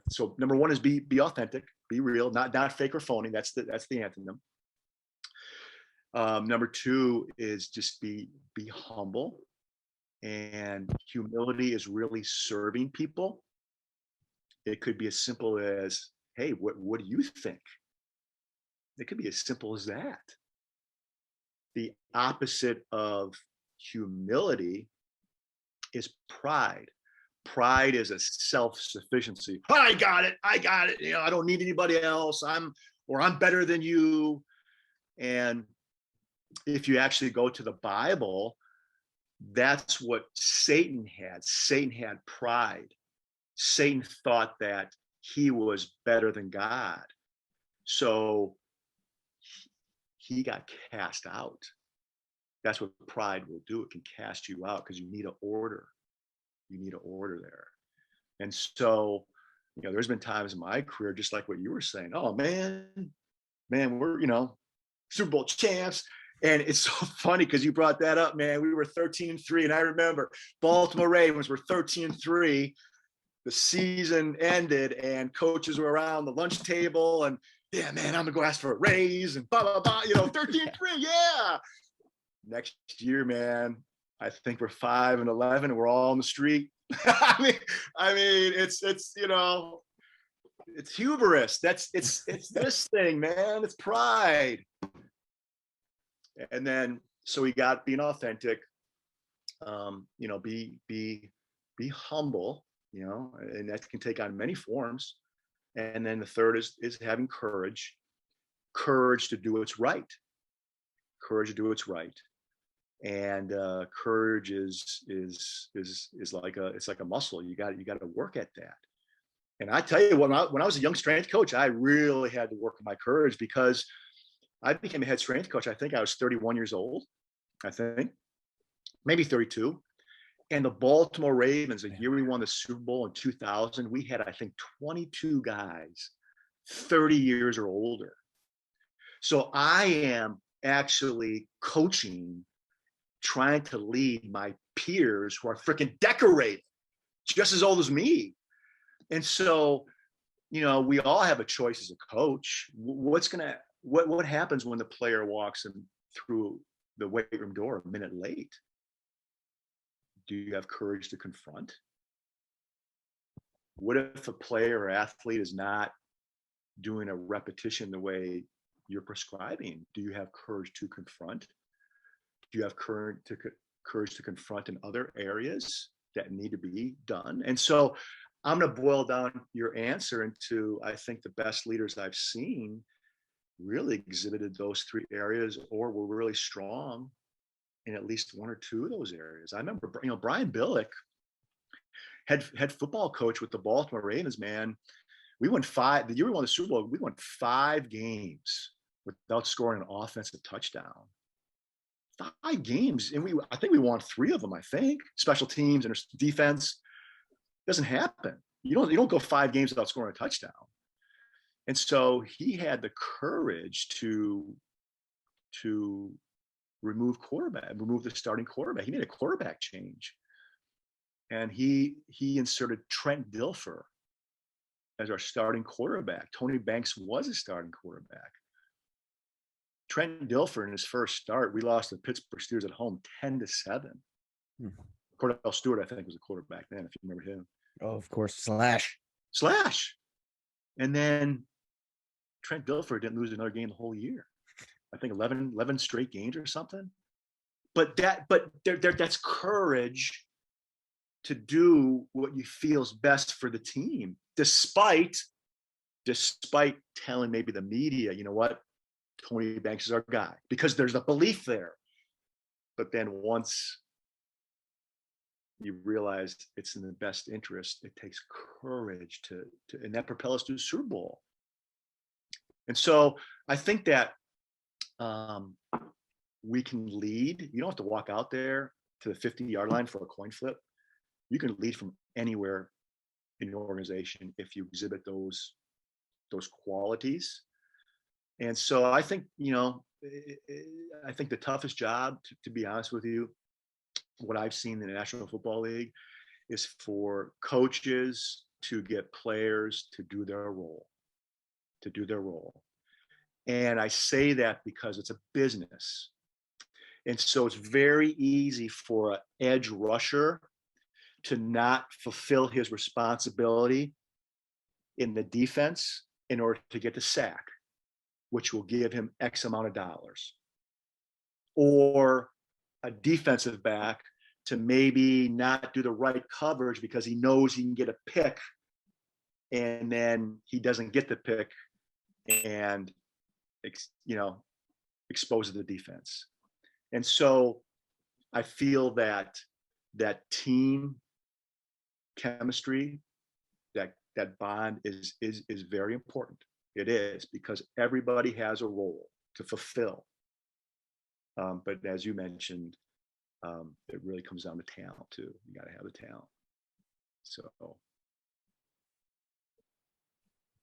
S3: So number one is be authentic, be real, not fake or phony. That's the antonym. Number two is just be humble, and humility is really serving people. It could be as simple as, hey, what do you think? It could be as simple as that. The opposite of humility is pride. Pride is a self-sufficiency. I got it. I don't need anybody else. I'm better than you. And if you actually go to the Bible, that's what Satan had. Satan had pride. Satan thought that he was better than God. So he got cast out. That's what pride will do. It can cast you out because you need an order. You need an order there. And so, there's been times in my career, just like what you were saying, oh man, we're, Super Bowl champs. And it's so funny because you brought that up, man. We were 13-3. And I remember Baltimore Ravens were 13-3. The season ended and coaches were around the lunch table and, yeah, man, I'm gonna go ask for a raise and blah, blah, blah, 13-3. Yeah. Next year, man, I think we're 5-11 and we're all on the street I mean, it's it's hubris. It's this thing, man. It's pride. And then so we got being authentic, be humble, and that can take on many forms. And then the third is having courage to do what's right. Courage to do what's right. And courage is like a muscle. You got to work at that. And I tell you, when I was a young strength coach, I really had to work on my courage, because I became a head strength coach. I think I was 31 years old. I think maybe 32. And the Baltimore Ravens, the year we won the Super Bowl in 2000, we had, I think, 22 guys 30 years or older. So I am actually coaching, trying to lead my peers who are freaking decorated, just as old as me. And so, we all have a choice as a coach. What happens when the player walks in through the weight room door a minute late? Do you have courage to confront? What if a player or athlete is not doing a repetition the way you're prescribing? Do you have courage to confront? Do you have courage to confront in other areas that need to be done? And so I'm going to boil down your answer into, I think the best leaders I've seen really exhibited those three areas, or were really strong in at least one or two of those areas. I remember, Brian Billick, head football coach with the Baltimore Ravens, man. The year we won the Super Bowl, we won 5 games without scoring an offensive touchdown. 5 games. And I think we won 3 of them, I think. Special teams and defense. Doesn't happen. You don't go 5 games without scoring a touchdown. And so he had the courage to remove the starting quarterback. He made a quarterback change. And he inserted Trent Dilfer as our starting quarterback. Tony Banks was a starting quarterback. Trent Dilfer, in his first start, we lost the Pittsburgh Steelers at home 10-7. Cordell Stewart, I think, was a quarterback then, if you remember him.
S1: Oh, of course. Slash.
S3: And then Trent Dilfer didn't lose another game the whole year. I think 11 straight games or something. But that's courage to do what you feel is best for the team, despite telling maybe the media, you know what, Tony Banks is our guy, because there's a belief there. But then once you realize it's in the best interest, it takes courage to and that propels us to the Super Bowl. And so I think that we can lead. You don't have to walk out there to the 50-yard line for a coin flip. You can lead from anywhere in your organization if you exhibit those qualities. And so I think, I think the toughest job, to be honest with you, what I've seen in the National Football League, is for coaches to get players to do their role. And I say that because it's a business. And so it's very easy for an edge rusher to not fulfill his responsibility in the defense in order to get the sack, which will give him X amount of dollars. Or a defensive back to maybe not do the right coverage because he knows he can get a pick, and then he doesn't get the pick and exposes the defense. And so I feel that team chemistry, that bond is very important. It is, because everybody has a role to fulfill. But as you mentioned, it really comes down to talent too. You got to have the talent. So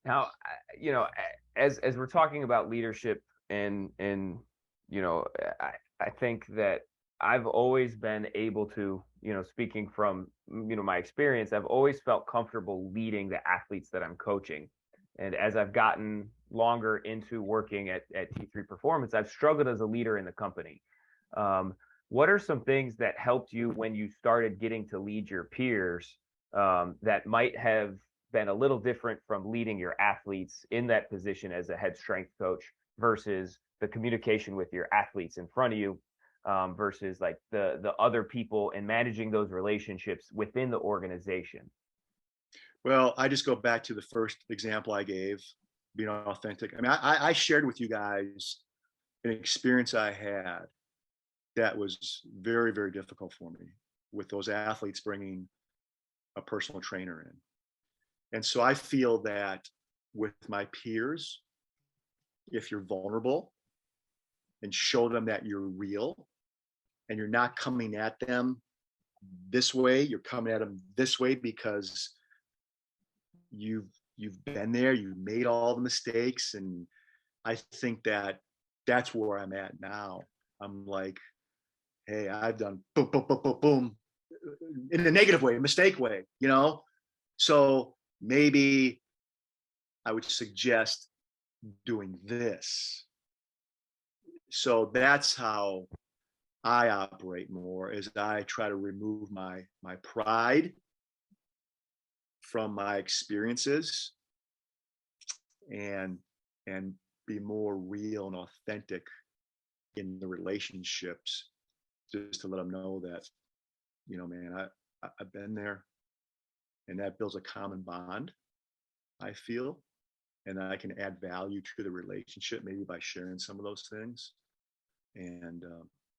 S2: now, as we're talking about leadership, and I think that I've always been able to, speaking from, my experience, I've always felt comfortable leading the athletes that I'm coaching. And as I've gotten longer into working at T3 Performance, I've struggled as a leader in the company. what are some things that helped you when you started getting to lead your peers that might have been a little different from leading your athletes in that position as a head strength coach versus the communication with your athletes in front of you versus like the other people and managing those relationships within the organization?
S3: Well, I just go back to the first example I gave, being authentic. I mean, I shared with you guys an experience I had that was very, very difficult for me with those athletes bringing a personal trainer in. And so I feel that with my peers, if you're vulnerable and show them that you're real and you're not coming at them this way, you're coming at them this way because you've been there, you've made all the mistakes. And I think that that's where I'm at now. I'm like, hey, I've done boom, boom, boom, boom, boom, in a negative way, a mistake way, you know? So maybe I would suggest doing this. So that's how I operate more, is I try to remove my pride from my experiences and be more real and authentic in the relationships, just to let them know that, you know, man, I've been there, and that builds a common bond, I feel, and I can add value to the relationship maybe by sharing some of those things. And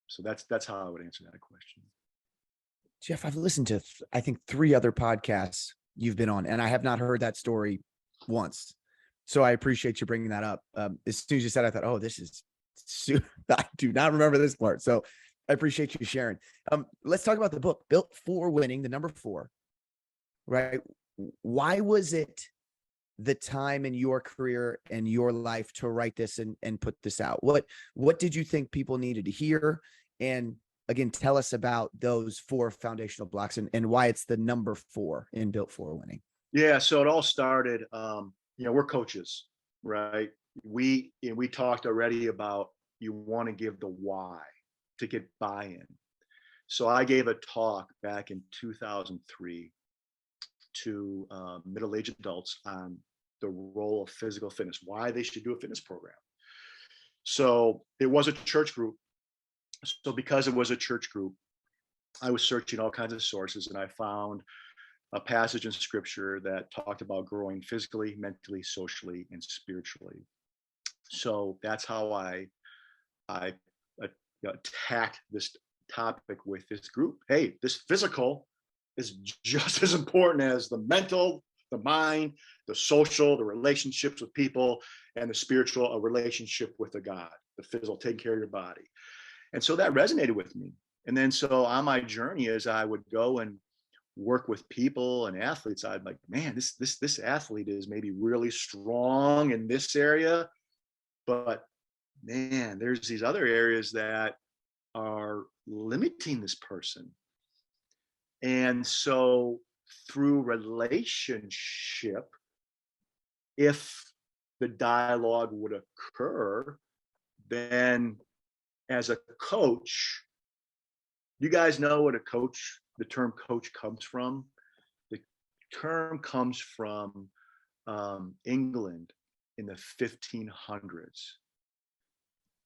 S3: so that's how I would answer that question.
S1: Jeff, I've listened to, I think, 3 other podcasts you've been on, and I have not heard that story once. So I appreciate you bringing that up. As soon as you said, I thought, oh, this is, I do not remember this part. So I appreciate you sharing. Let's talk about the book, Built for Winning, the number 4, right? Why was it the time in your career and your life to write this and put this out? What did you think people needed to hear? And again, tell us about those 4 foundational blocks and why it's the number 4 in Built for Winning.
S3: Yeah. So it all started, we're coaches, right? We talked already about, you want to give the why to get buy-in. So I gave a talk back in 2003 to middle-aged adults on the role of physical fitness, why they should do a fitness program. So it was a church group. So because it was a church group, I was searching all kinds of sources, and I found a passage in scripture that talked about growing physically, mentally, socially, and spiritually. So that's how I attacked this topic with this group. Hey, this physical is just as important as the mental, the mind, the social, the relationships with people, and the spiritual, a relationship with a God, the physical, taking care of your body. And so that resonated with me. And then so on my journey, as I would go and work with people and athletes, I'd like, man, this athlete is maybe really strong in this area, but man, there's these other areas that are limiting this person. And so through relationship, if the dialogue would occur, then as a coach, you guys know what the term coach comes from? The term comes from England in the 1500s.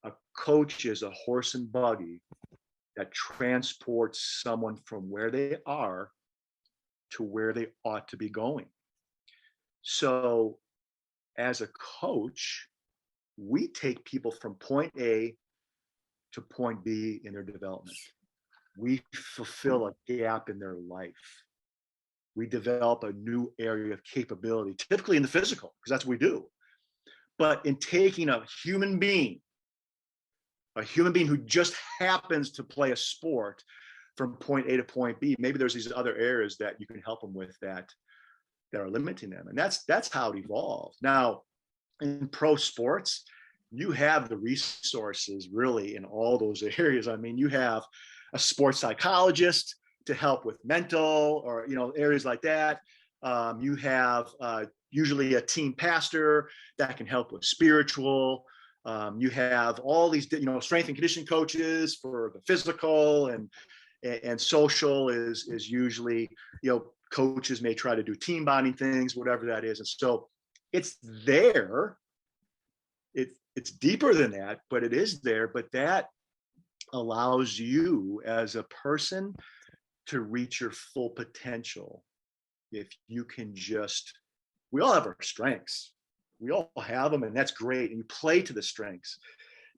S3: A coach is a horse and buggy that transports someone from where they are to where they ought to be going. So as a coach, we take people from point A to point B in their development. We fulfill a gap in their life. We develop a new area of capability, typically in the physical, because that's what we do. But in taking a human being who just happens to play a sport from point A to point B, maybe there's these other areas that you can help them with that are limiting them. And that's how it evolved. Now, in pro sports, you have the resources really in all those areas. I mean, you have a sports psychologist to help with mental or, areas like that. You have usually a team pastor that can help with spiritual. You have all these, strength and conditioning coaches for the physical, and social is usually, coaches may try to do team bonding things, whatever that is. And so it's there. It's deeper than that, but it is there. But that allows you as a person to reach your full potential. If you can we all have our strengths. We all have them, and that's great. And you play to the strengths.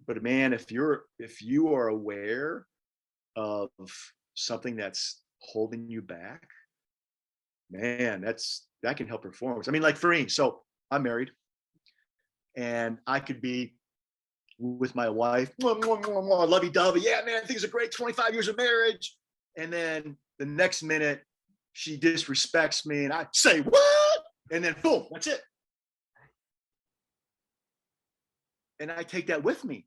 S3: But man, if you are aware of something that's holding you back, man, that can help performance. I mean, like for me, so I'm married, and I could be with my wife, lovey-dovey, yeah, man, things are great, 25 years of marriage. And then the next minute, she disrespects me, and I say, what? And then boom, that's it. And I take that with me.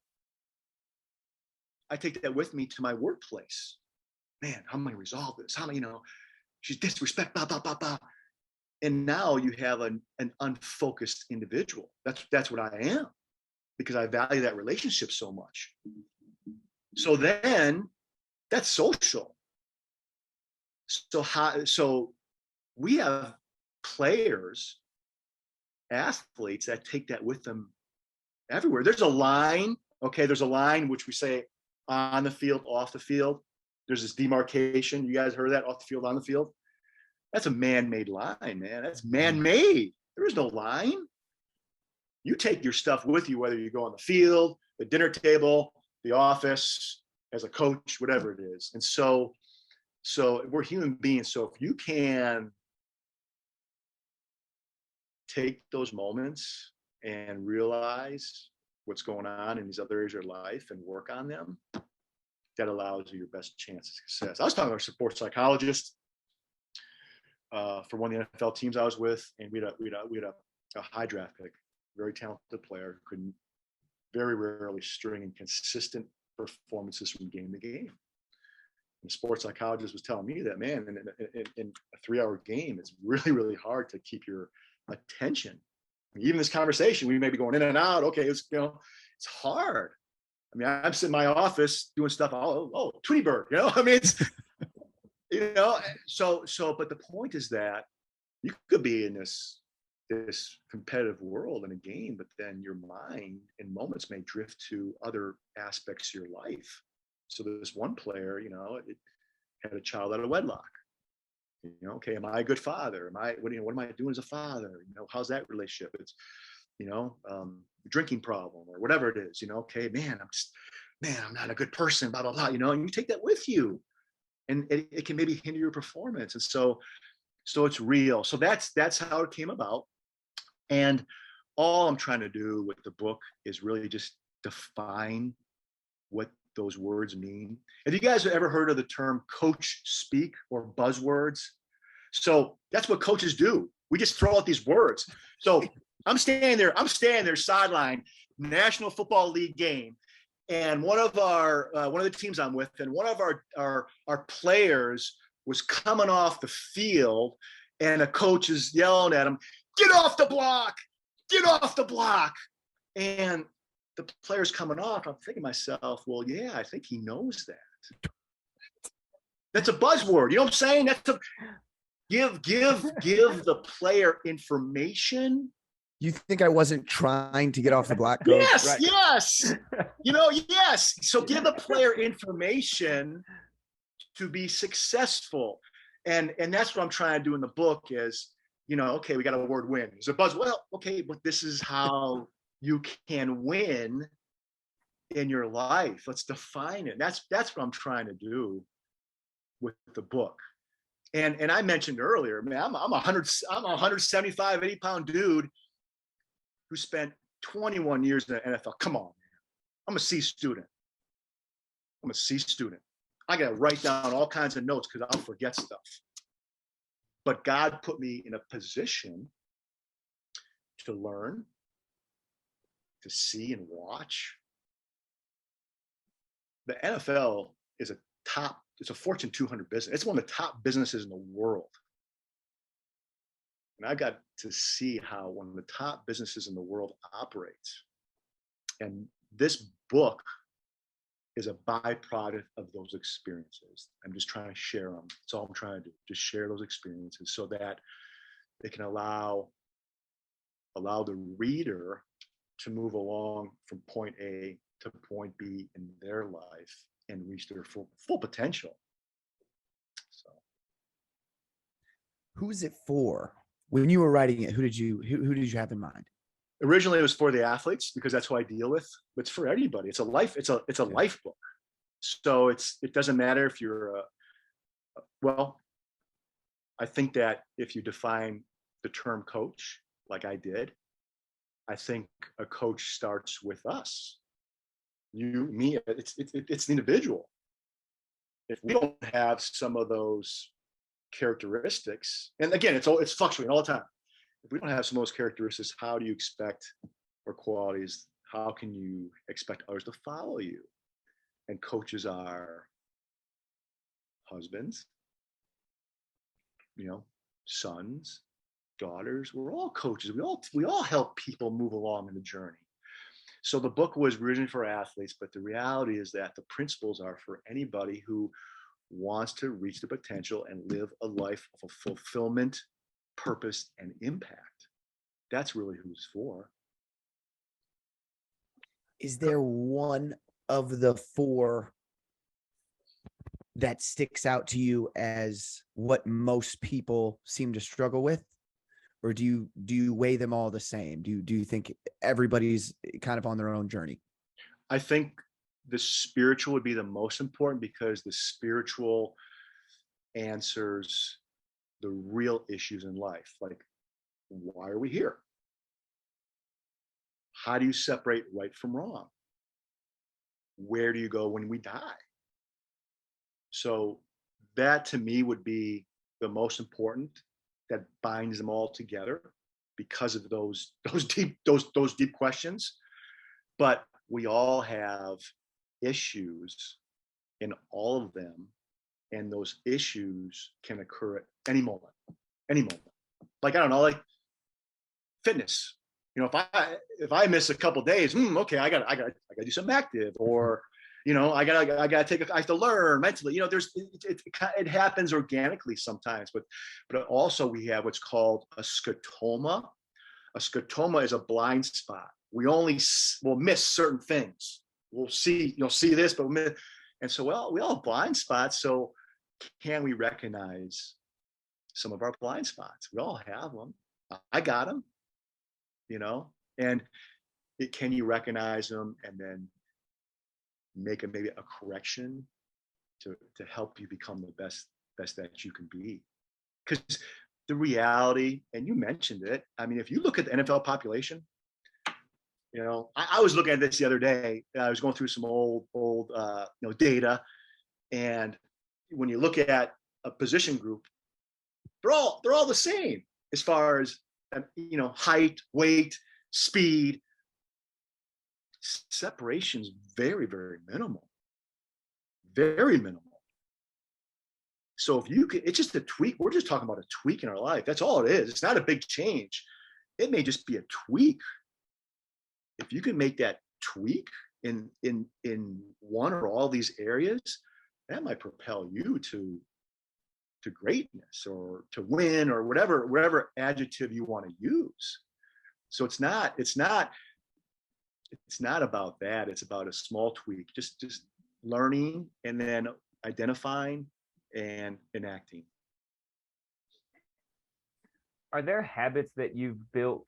S3: I take that with me to my workplace. Man, how am I going to resolve this? How am I, she's disrespect, blah, blah, blah, blah. And now you have an unfocused individual. That's what I am, because I value that relationship so much. So then that's social. So we have players, athletes that take that with them everywhere. There's a line, which we say on the field, off the field. There's this demarcation. You guys heard that? Off the field, on the field. That's a man-made line, man. That's man-made. There is no line. You take your stuff with you, whether you go on the field, the dinner table, the office, as a coach, whatever it is. And so we're human beings. So if you can take those moments and realize what's going on in these other areas of your life and work on them, that allows you your best chance of success. I was talking to a sports psychologist for one of the NFL teams I was with, and we had a high draft pick, very talented player, couldn't very rarely string in consistent performances from game to game. And the sports psychologist was telling me that, man, in a 3-hour game, it's really, really hard to keep your attention. I mean, even this conversation, we may be going in and out. Okay, it's hard. I mean, I'm sitting in my office doing stuff. Oh, Tweety Bird, I mean, it's, so, but the point is that you could be in this competitive world in a game, but then your mind in moments may drift to other aspects of your life. So this one player, it had a child out of wedlock. Okay, am I a good father? What am I doing as a father? How's that relationship? It's, drinking problem or whatever it is, okay, man, I'm not a good person, blah, blah, blah, and you take that with you, and it can maybe hinder your performance. And so it's real. So that's how it came about. And all I'm trying to do with the book is really just define what those words mean. Have you guys ever heard of the term coach speak or buzzwords? So that's what coaches do. We just throw out these words. So I'm standing there sideline, National Football League game. And one of the teams I'm with, and one of our players was coming off the field, and a coach is yelling at him, get off the block, get off the block. And the player's coming off. I'm thinking to myself, well, yeah, I think he knows that. That's a buzzword. You know what I'm saying? That's give the player information.
S1: You think I wasn't trying to get off the block, Coach?
S3: Yes,
S1: right.
S3: yes. Yes. So give the player information to be successful. And that's what I'm trying to do in the book is, okay, we got a word win. It's a buzz. Well, okay, but this is how you can win in your life. Let's define it. That's what I'm trying to do with the book. And I mentioned earlier, man, I'm a 175, 80-pound dude who spent 21 years in the NFL. Come on, man. I'm a C student. I got to write down all kinds of notes because I'll forget stuff. But God put me in a position to learn, to see and watch. The NFL is it's a Fortune 200 business. It's one of the top businesses in the world. And I got to see how one of the top businesses in the world operates. And this book is a byproduct of those experiences. I'm just trying to share them. That's all I'm trying to do. Just share those experiences so that they can allow the reader to move along from point A to point B in their life and reach their full potential. So,
S1: who's it for? When you were writing it, who did you have in mind?
S3: originally it was for the athletes because that's who I deal with. But it's for anybody. It's a life. It's a life book. So it doesn't matter if you're well, I think that if you define the term coach like I did, I think a coach starts with us. You, me, it's the individual. If we don't have some of those characteristics, and again, it's fluctuating all the time. If we don't have some of those characteristics, how do you expect, or qualities, how can you expect others to follow you? And coaches are husbands, sons, daughters. We're all coaches. We all help people move along in the journey. So the book was originally for athletes, but the reality is that the principles are for anybody who wants to reach the potential and live a life of fulfillment, purpose, and impact. That's really who it's for.
S1: Is there one of the four that sticks out to you as what most people seem to struggle with? Or do you weigh them all the same? Do you think everybody's kind of on their own journey?
S3: I think the spiritual would be the most important because the spiritual answers the real issues in life. Like, why are we here? How do you separate right from wrong? Where do you go when we die? So that to me would be the most important, that binds them all together because of those deep questions. But we all have issues in all of them, and those issues can occur at any moment. Like, I don't know, like fitness. If I miss a couple of days, okay, I gotta do something active, or I have to learn mentally. It happens organically sometimes, but also we have what's called a scotoma. A scotoma is a blind spot. We'll miss certain things. You'll see this, but we'll miss. And so, we all have blind spots. So can we recognize some of our blind spots? We all have them. I got them, and can you recognize them and then make maybe a correction to help you become the best that you can be? Because the reality, and you mentioned it, I mean, if you look at the NFL population, I was looking at this the other day. I was going through some old data, and when you look at a position group, they're all the same as far as height, weight, speed. Separation's very, very minimal. Very minimal. So if you could, it's just a tweak. We're just talking about a tweak in our life. That's all it is. It's not a big change. It may just be a tweak. If you can make that tweak in one or all these areas, that might propel you to greatness, or to win, or whatever adjective you want to use. So it's not about that. It's about a small tweak, just learning and then identifying and enacting.
S2: Are there habits that you've built,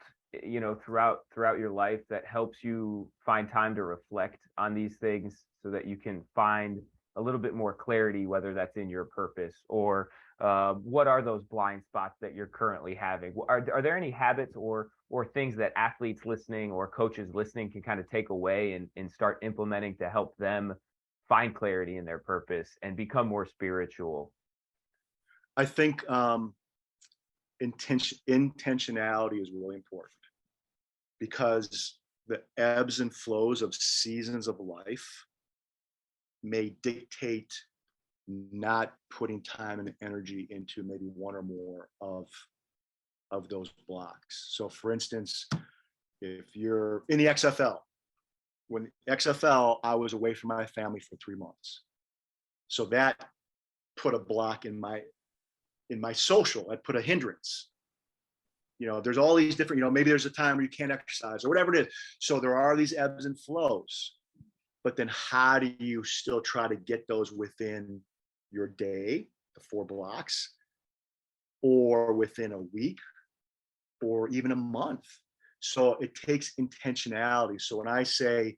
S2: throughout your life that helps you find time to reflect on these things so that you can find a little bit more clarity, whether that's in your purpose, or what are those blind spots that you're currently having? Are there any habits or things that athletes listening or coaches listening can kind of take away and start implementing to help them find clarity in their purpose and become more spiritual?
S3: I think intentionality is really important, because the ebbs and flows of seasons of life may dictate not putting time and energy into maybe one or more of those blocks. So for instance, if you're in the XFL when XFL, I was away from my family for 3 months. So that put a block in my social. It put a hindrance. There's all these different, maybe there's a time where you can't exercise or whatever it is. So there are these ebbs and flows. But then how do you still try to get those within your day, the 4 blocks, or within a week, or even a month? So it takes intentionality. So when I say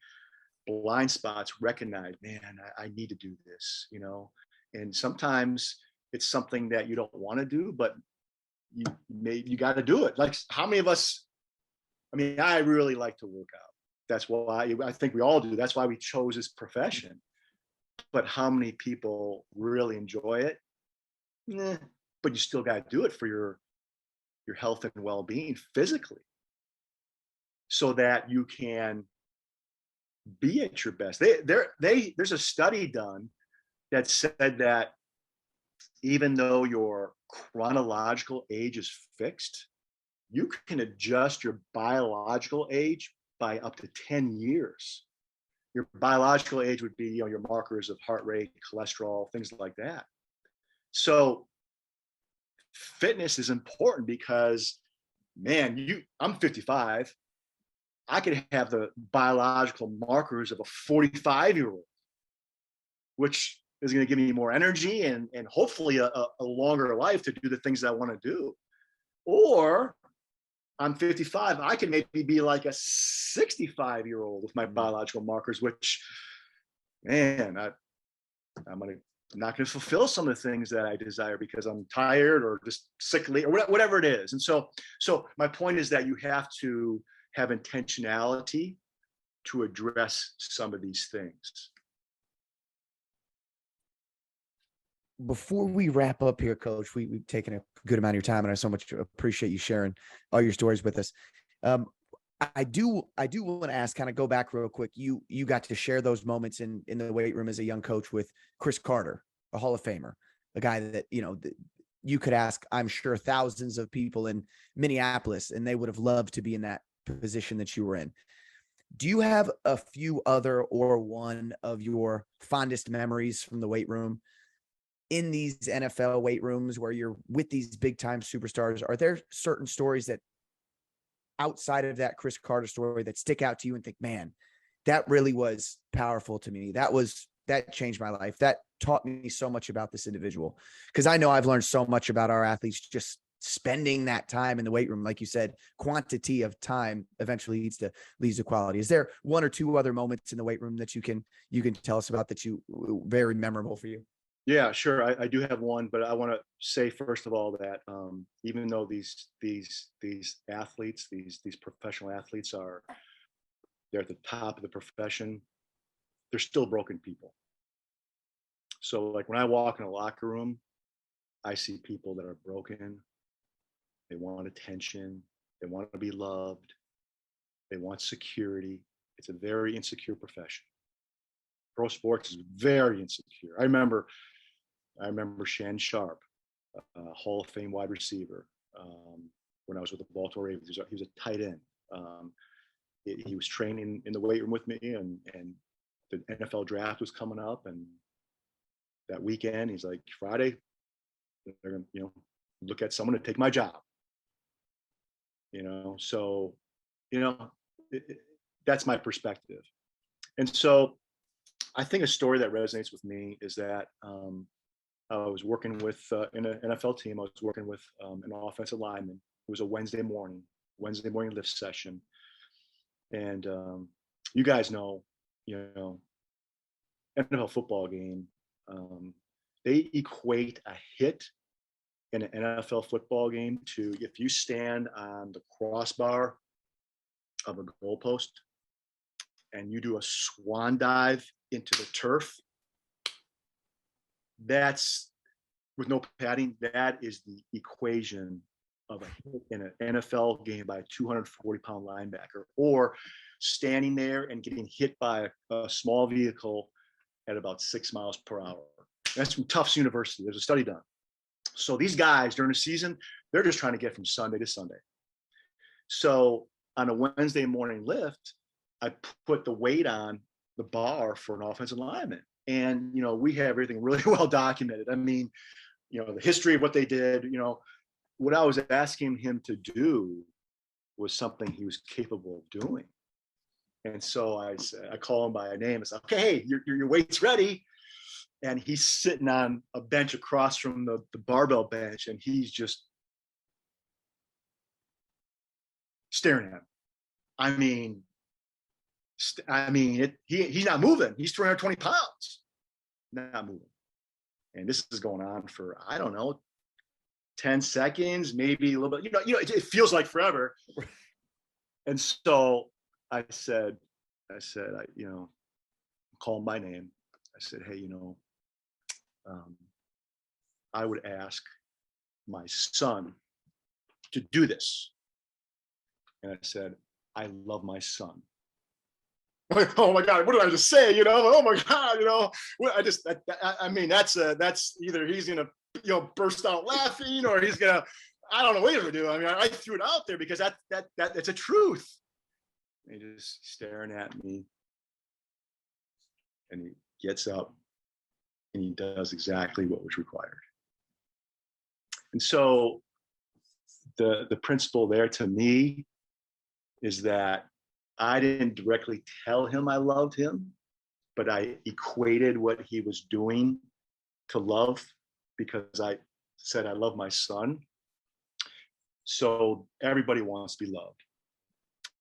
S3: blind spots, recognize, man, I need to do this, and sometimes it's something that you don't want to do, but you got to do it. Like, how many of us, I really like to work out. That's why I think we all do. That's why we chose this profession. But how many people really enjoy it? But you still got to do it for your health and well-being physically, so that you can be at your best. There's a study done that said that even though your chronological age is fixed, you can adjust your biological age by up to 10 years. Your biological age would be, your markers of heart rate, cholesterol, things like that. So fitness is important because, man, I'm 55. I could have the biological markers of a 45-year-old, which is going to give me more energy and hopefully a longer life to do the things that I want to do. Or I'm 55, I can maybe be like a 65-year-old with my biological markers, which, man, I'm not going to fulfill some of the things that I desire because I'm tired or just sickly or whatever it is. And so my point is that you have to have intentionality to address some of these things.
S1: Before we wrap up here, Coach, we've taken a good amount of your time, and I so much appreciate you sharing all your stories with us. I do want to ask, kind of go back real quick. You got to share those moments in the weight room as a young coach with Chris Carter, a Hall of Famer, a guy that, you could ask, I'm sure, thousands of people in Minneapolis, and they would have loved to be in that position that you were in. Do you have a few other or one of your fondest memories from the weight room in these NFL weight rooms where you're with these big time superstars? Are there certain stories that outside of that Chris Carter story that stick out to you and think, man, that really was powerful to me? That changed my life. That taught me so much about this individual. Because I know I've learned so much about our athletes just spending that time in the weight room. Like you said, quantity of time eventually leads to quality. Is there one or two other moments in the weight room that you can tell us about that you very memorable for you?
S3: Yeah, sure. I do have one, but I want to say first of all that even though these athletes, these professional athletes they're at the top of the profession, they're still broken people. So like when I walk in a locker room, I see people that are broken. They want attention. They want to be loved. They want security. It's a very insecure profession. Pro sports is very insecure. I remember Shan Sharp, Hall of Fame wide receiver, when I was with the Baltimore Ravens. He was a tight end. He was training in the weight room with me, and the NFL draft was coming up, and that weekend he's like, Friday, they're gonna look at someone to take my job. So that's my perspective. And so I think a story that resonates with me is that I was working with in an NFL team. I was working with an offensive lineman. It was a Wednesday morning lift session, and you guys know, NFL football game. They equate a hit in an NFL football game to if you stand on the crossbar of a goalpost and you do a swan dive into the turf. That's, with no padding, that is the equation of a hit in an NFL game by a 240-pound linebacker, or standing there and getting hit by a small vehicle at about 6 miles per hour. That's from Tufts University. There's a study done. So these guys during the season, they're just trying to get from Sunday to Sunday. So on a Wednesday morning lift, I put the weight on the bar for an offensive lineman. And, we have everything really well documented. I mean, the history of what they did, what I was asking him to do was something he was capable of doing. And so I said, I call him by name. It's like, okay, hey, your weight's ready. And he's sitting on a bench across from the barbell bench, and he's just staring at him. He's not moving. He's 320 pounds, not moving. And this is going on for, I don't know, 10 seconds, maybe a little bit, it feels like forever. And so I said, call him by name. I said, hey, I would ask my son to do this. And I said, I love my son. Like, oh my God, what did I just say? Oh my God, that's either he's going to, burst out laughing, or he's going to, I don't know what he's going to do. I mean, I threw it out there because that's a truth. And he's just staring at me, and he gets up and he does exactly what was required. And so the principle there to me is that I didn't directly tell him I loved him, but I equated what he was doing to love, because I said, I love my son. So everybody wants to be loved.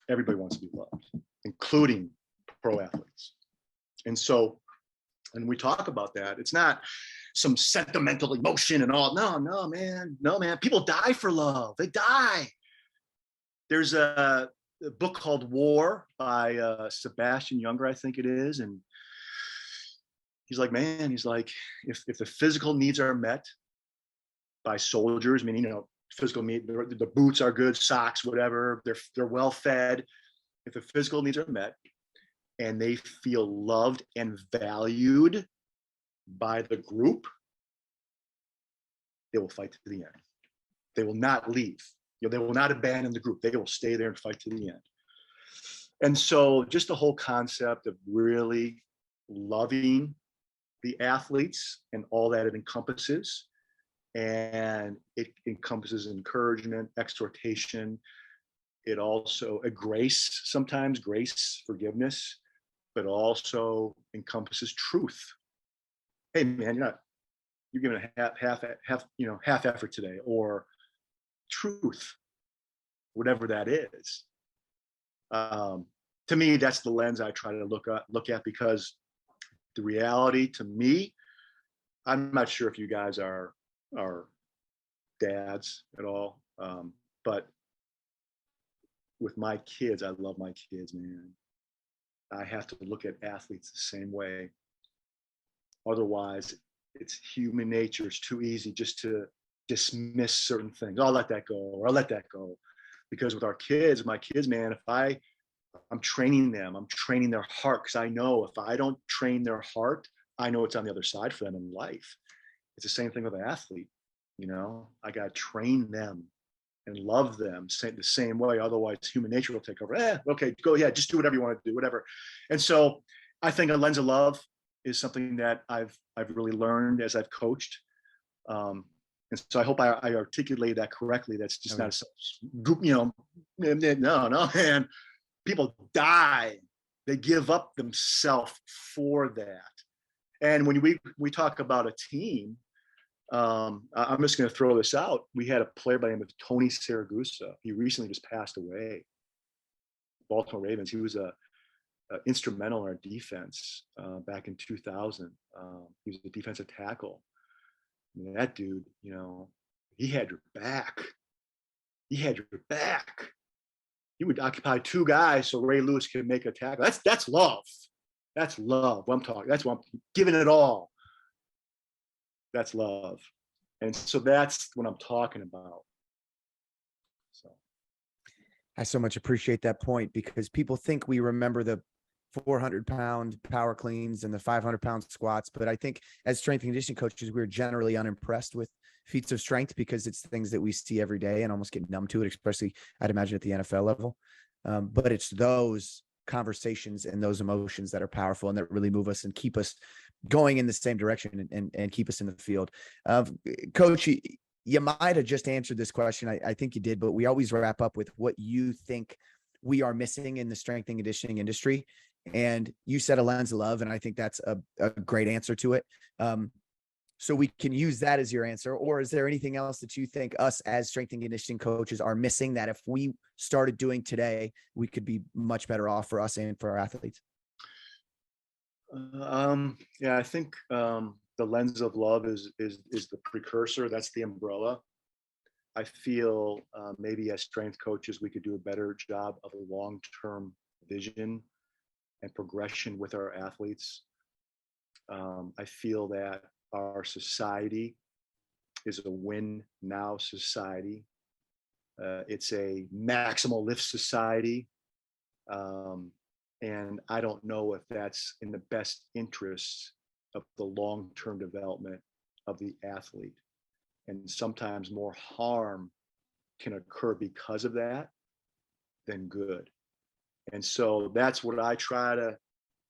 S3: Everybody wants to be loved, including pro athletes. And so, when we talk about that, it's not some sentimental emotion and all. No, man. People die for love. They die. There's a book called War by Sebastian Junger, I think it is. And he's like, if the physical needs are met by soldiers, meaning, physical need, the boots are good, socks, whatever, they're well fed. If the physical needs are met and they feel loved and valued by the group, they will fight to the end. They will not leave. They will not abandon the group. They will stay there and fight to the end. And so just the whole concept of really loving the athletes and all that it encompasses, and it encompasses encouragement, exhortation. It also sometimes grace, forgiveness, but also encompasses truth. Hey man, you're giving a half effort today, or truth, whatever that is. To me, that's the lens I try to look at, because the reality to me, I'm not sure if you guys are dads at all, but with my kids, I love my kids, man. I have to look at athletes the same way. Otherwise, it's human nature. It's too easy just to dismiss certain things. I'll let that go, or I'll let that go. Because with our kids, my kids, man, if I'm training them, I'm training their heart, because I know if I don't train their heart, I know it's on the other side for them in life. It's the same thing with an athlete. I got to train them and love them the same way. Otherwise, human nature will take over. Okay, go, yeah, just do whatever you want to do, whatever. And so I think a lens of love is something that I've really learned as I've coached. And so I hope I articulated that correctly. That's just not a group, no, man. People die. They give up themselves for that. And when we talk about a team, I'm just going to throw this out. We had a player by the name of Tony Saragusa. He recently just passed away. Baltimore Ravens. He was instrumental in our defense back in 2000. He was a defensive tackle. I mean, that dude, he had your back. He would occupy two guys so Ray Lewis could make a tackle. That's love. That's love. What I'm talking. That's what I'm giving it all. That's love. And so that's what I'm talking about. So
S1: I so much appreciate that point, because people think we remember the 400-pound power cleans and the 500-pound squats. But I think as strength and conditioning coaches, we're generally unimpressed with feats of strength, because it's things that we see every day and almost get numb to it, especially I'd imagine at the NFL level. But it's those conversations and those emotions that are powerful and that really move us and keep us going in the same direction and keep us in the field. Coach, you might have just answered this question. I think you did, but we always wrap up with what you think we are missing in the strength and conditioning industry. And you said a lens of love, and I think that's a great answer to it. So we can use that as your answer. Or is there anything else that you think us as strength and conditioning coaches are missing that if we started doing today, we could be much better off for us and for our athletes?
S3: Yeah, I think the lens of love is the precursor. That's the umbrella. I feel maybe as strength coaches, we could do a better job of a long-term vision and progression with our athletes. I feel that our society is a win now society. It's a maximal lift society. And I don't know if that's in the best interests of the long-term development of the athlete. And sometimes more harm can occur because of that than good. And so that's what I try to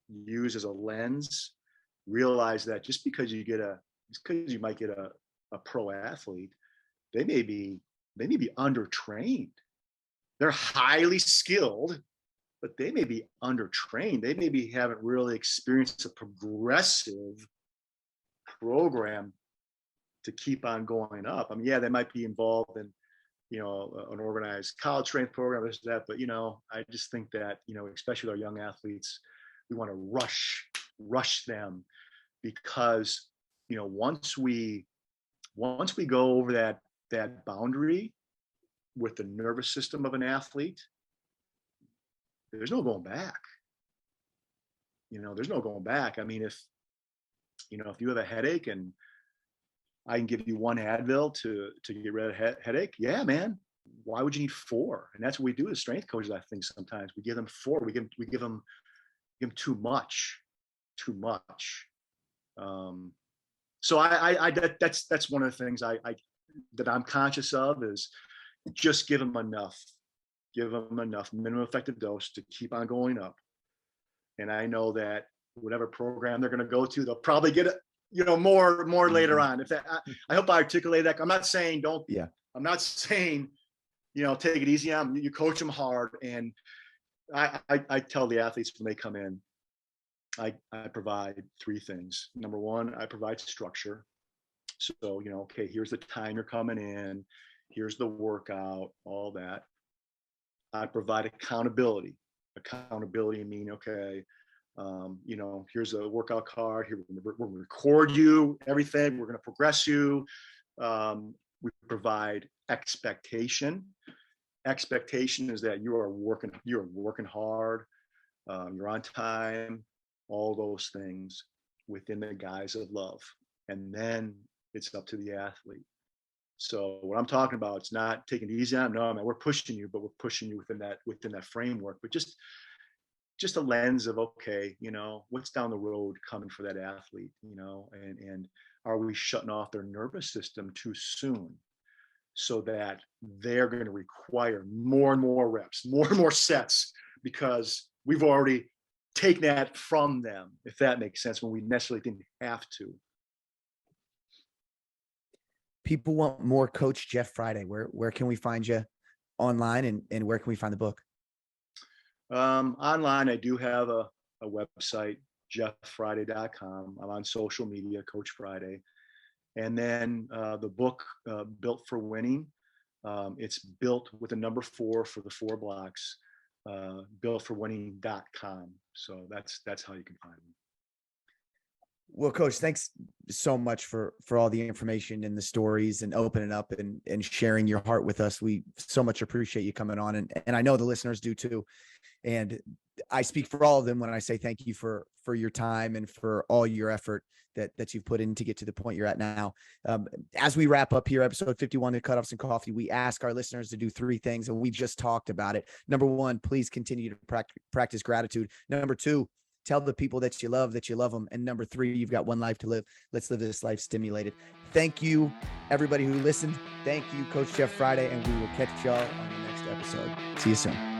S3: use as a lens. Realize that just because you might get a pro athlete, they may be undertrained. They're highly skilled, but they may be undertrained. They maybe haven't really experienced a progressive program to keep on going up. I mean, yeah, they might be involved in, an organized college strength program, this, that, but, I just think that, especially with our young athletes, we want to rush them because, once we go over that boundary with the nervous system of an athlete, there's no going back. There's no going back. I mean, if you have a headache and I can give you one Advil to get rid of headache, yeah, man. Why would you need 4? And that's what we do as strength coaches. I think sometimes we give them 4. We give them too much. So that's one of the things that I'm conscious of is just give them enough minimum effective dose to keep on going up. And I know that whatever program they're going to go to, they'll probably get more later on. If that, I hope I articulate that. I'm not saying I'm not saying, take it easy on them. You coach them hard. And I tell the athletes when they come in, I provide 3 things. Number 1, I provide structure. So, okay, here's the time you're coming in. Here's the workout, all that. I provide accountability. Accountability meaning, okay, here's a workout card. Here we're going to record you, everything. We're going to progress you. We provide expectation. Expectation is that you're working hard. You're on time. All those things within the guise of love, and then it's up to the athlete. So what I'm talking about, it's not taking it easy on them. No, man, we're pushing you, but we're pushing you within that framework. But just a lens of, okay, what's down the road coming for that athlete, and are we shutting off their nervous system too soon so that they're going to require more and more reps, more and more sets, because we've already taken that from them, if that makes sense, when we necessarily didn't have to.
S1: People want more Coach Jeff Friday. Where can we find you online, and where can we find the book?
S3: Online, I do have a website, jefffriday.com. I'm on social media, Coach Friday. And then the book, Built for Winning, it's built with a number 4 for the 4 blocks, builtforwinning.com. So that's how you can find me.
S1: Well, Coach, thanks so much for all the information and the stories and opening up and sharing your heart with us. We so much appreciate you coming on, and I know the listeners do too. And I speak for all of them when I say thank you for your time and for all your effort that you've put in to get to the point you're at now. As we wrap up here, episode 51 of Cutoffs and Coffee, we ask our listeners to do 3 things, and we've just talked about it. Number 1, please continue to practice gratitude. Number 2, tell the people that you love them. And number 3, you've got one life to live. Let's live this life stimulated. Thank you, everybody who listened. Thank you, Coach Jeff Friday, and we will catch y'all on the next episode. See you soon.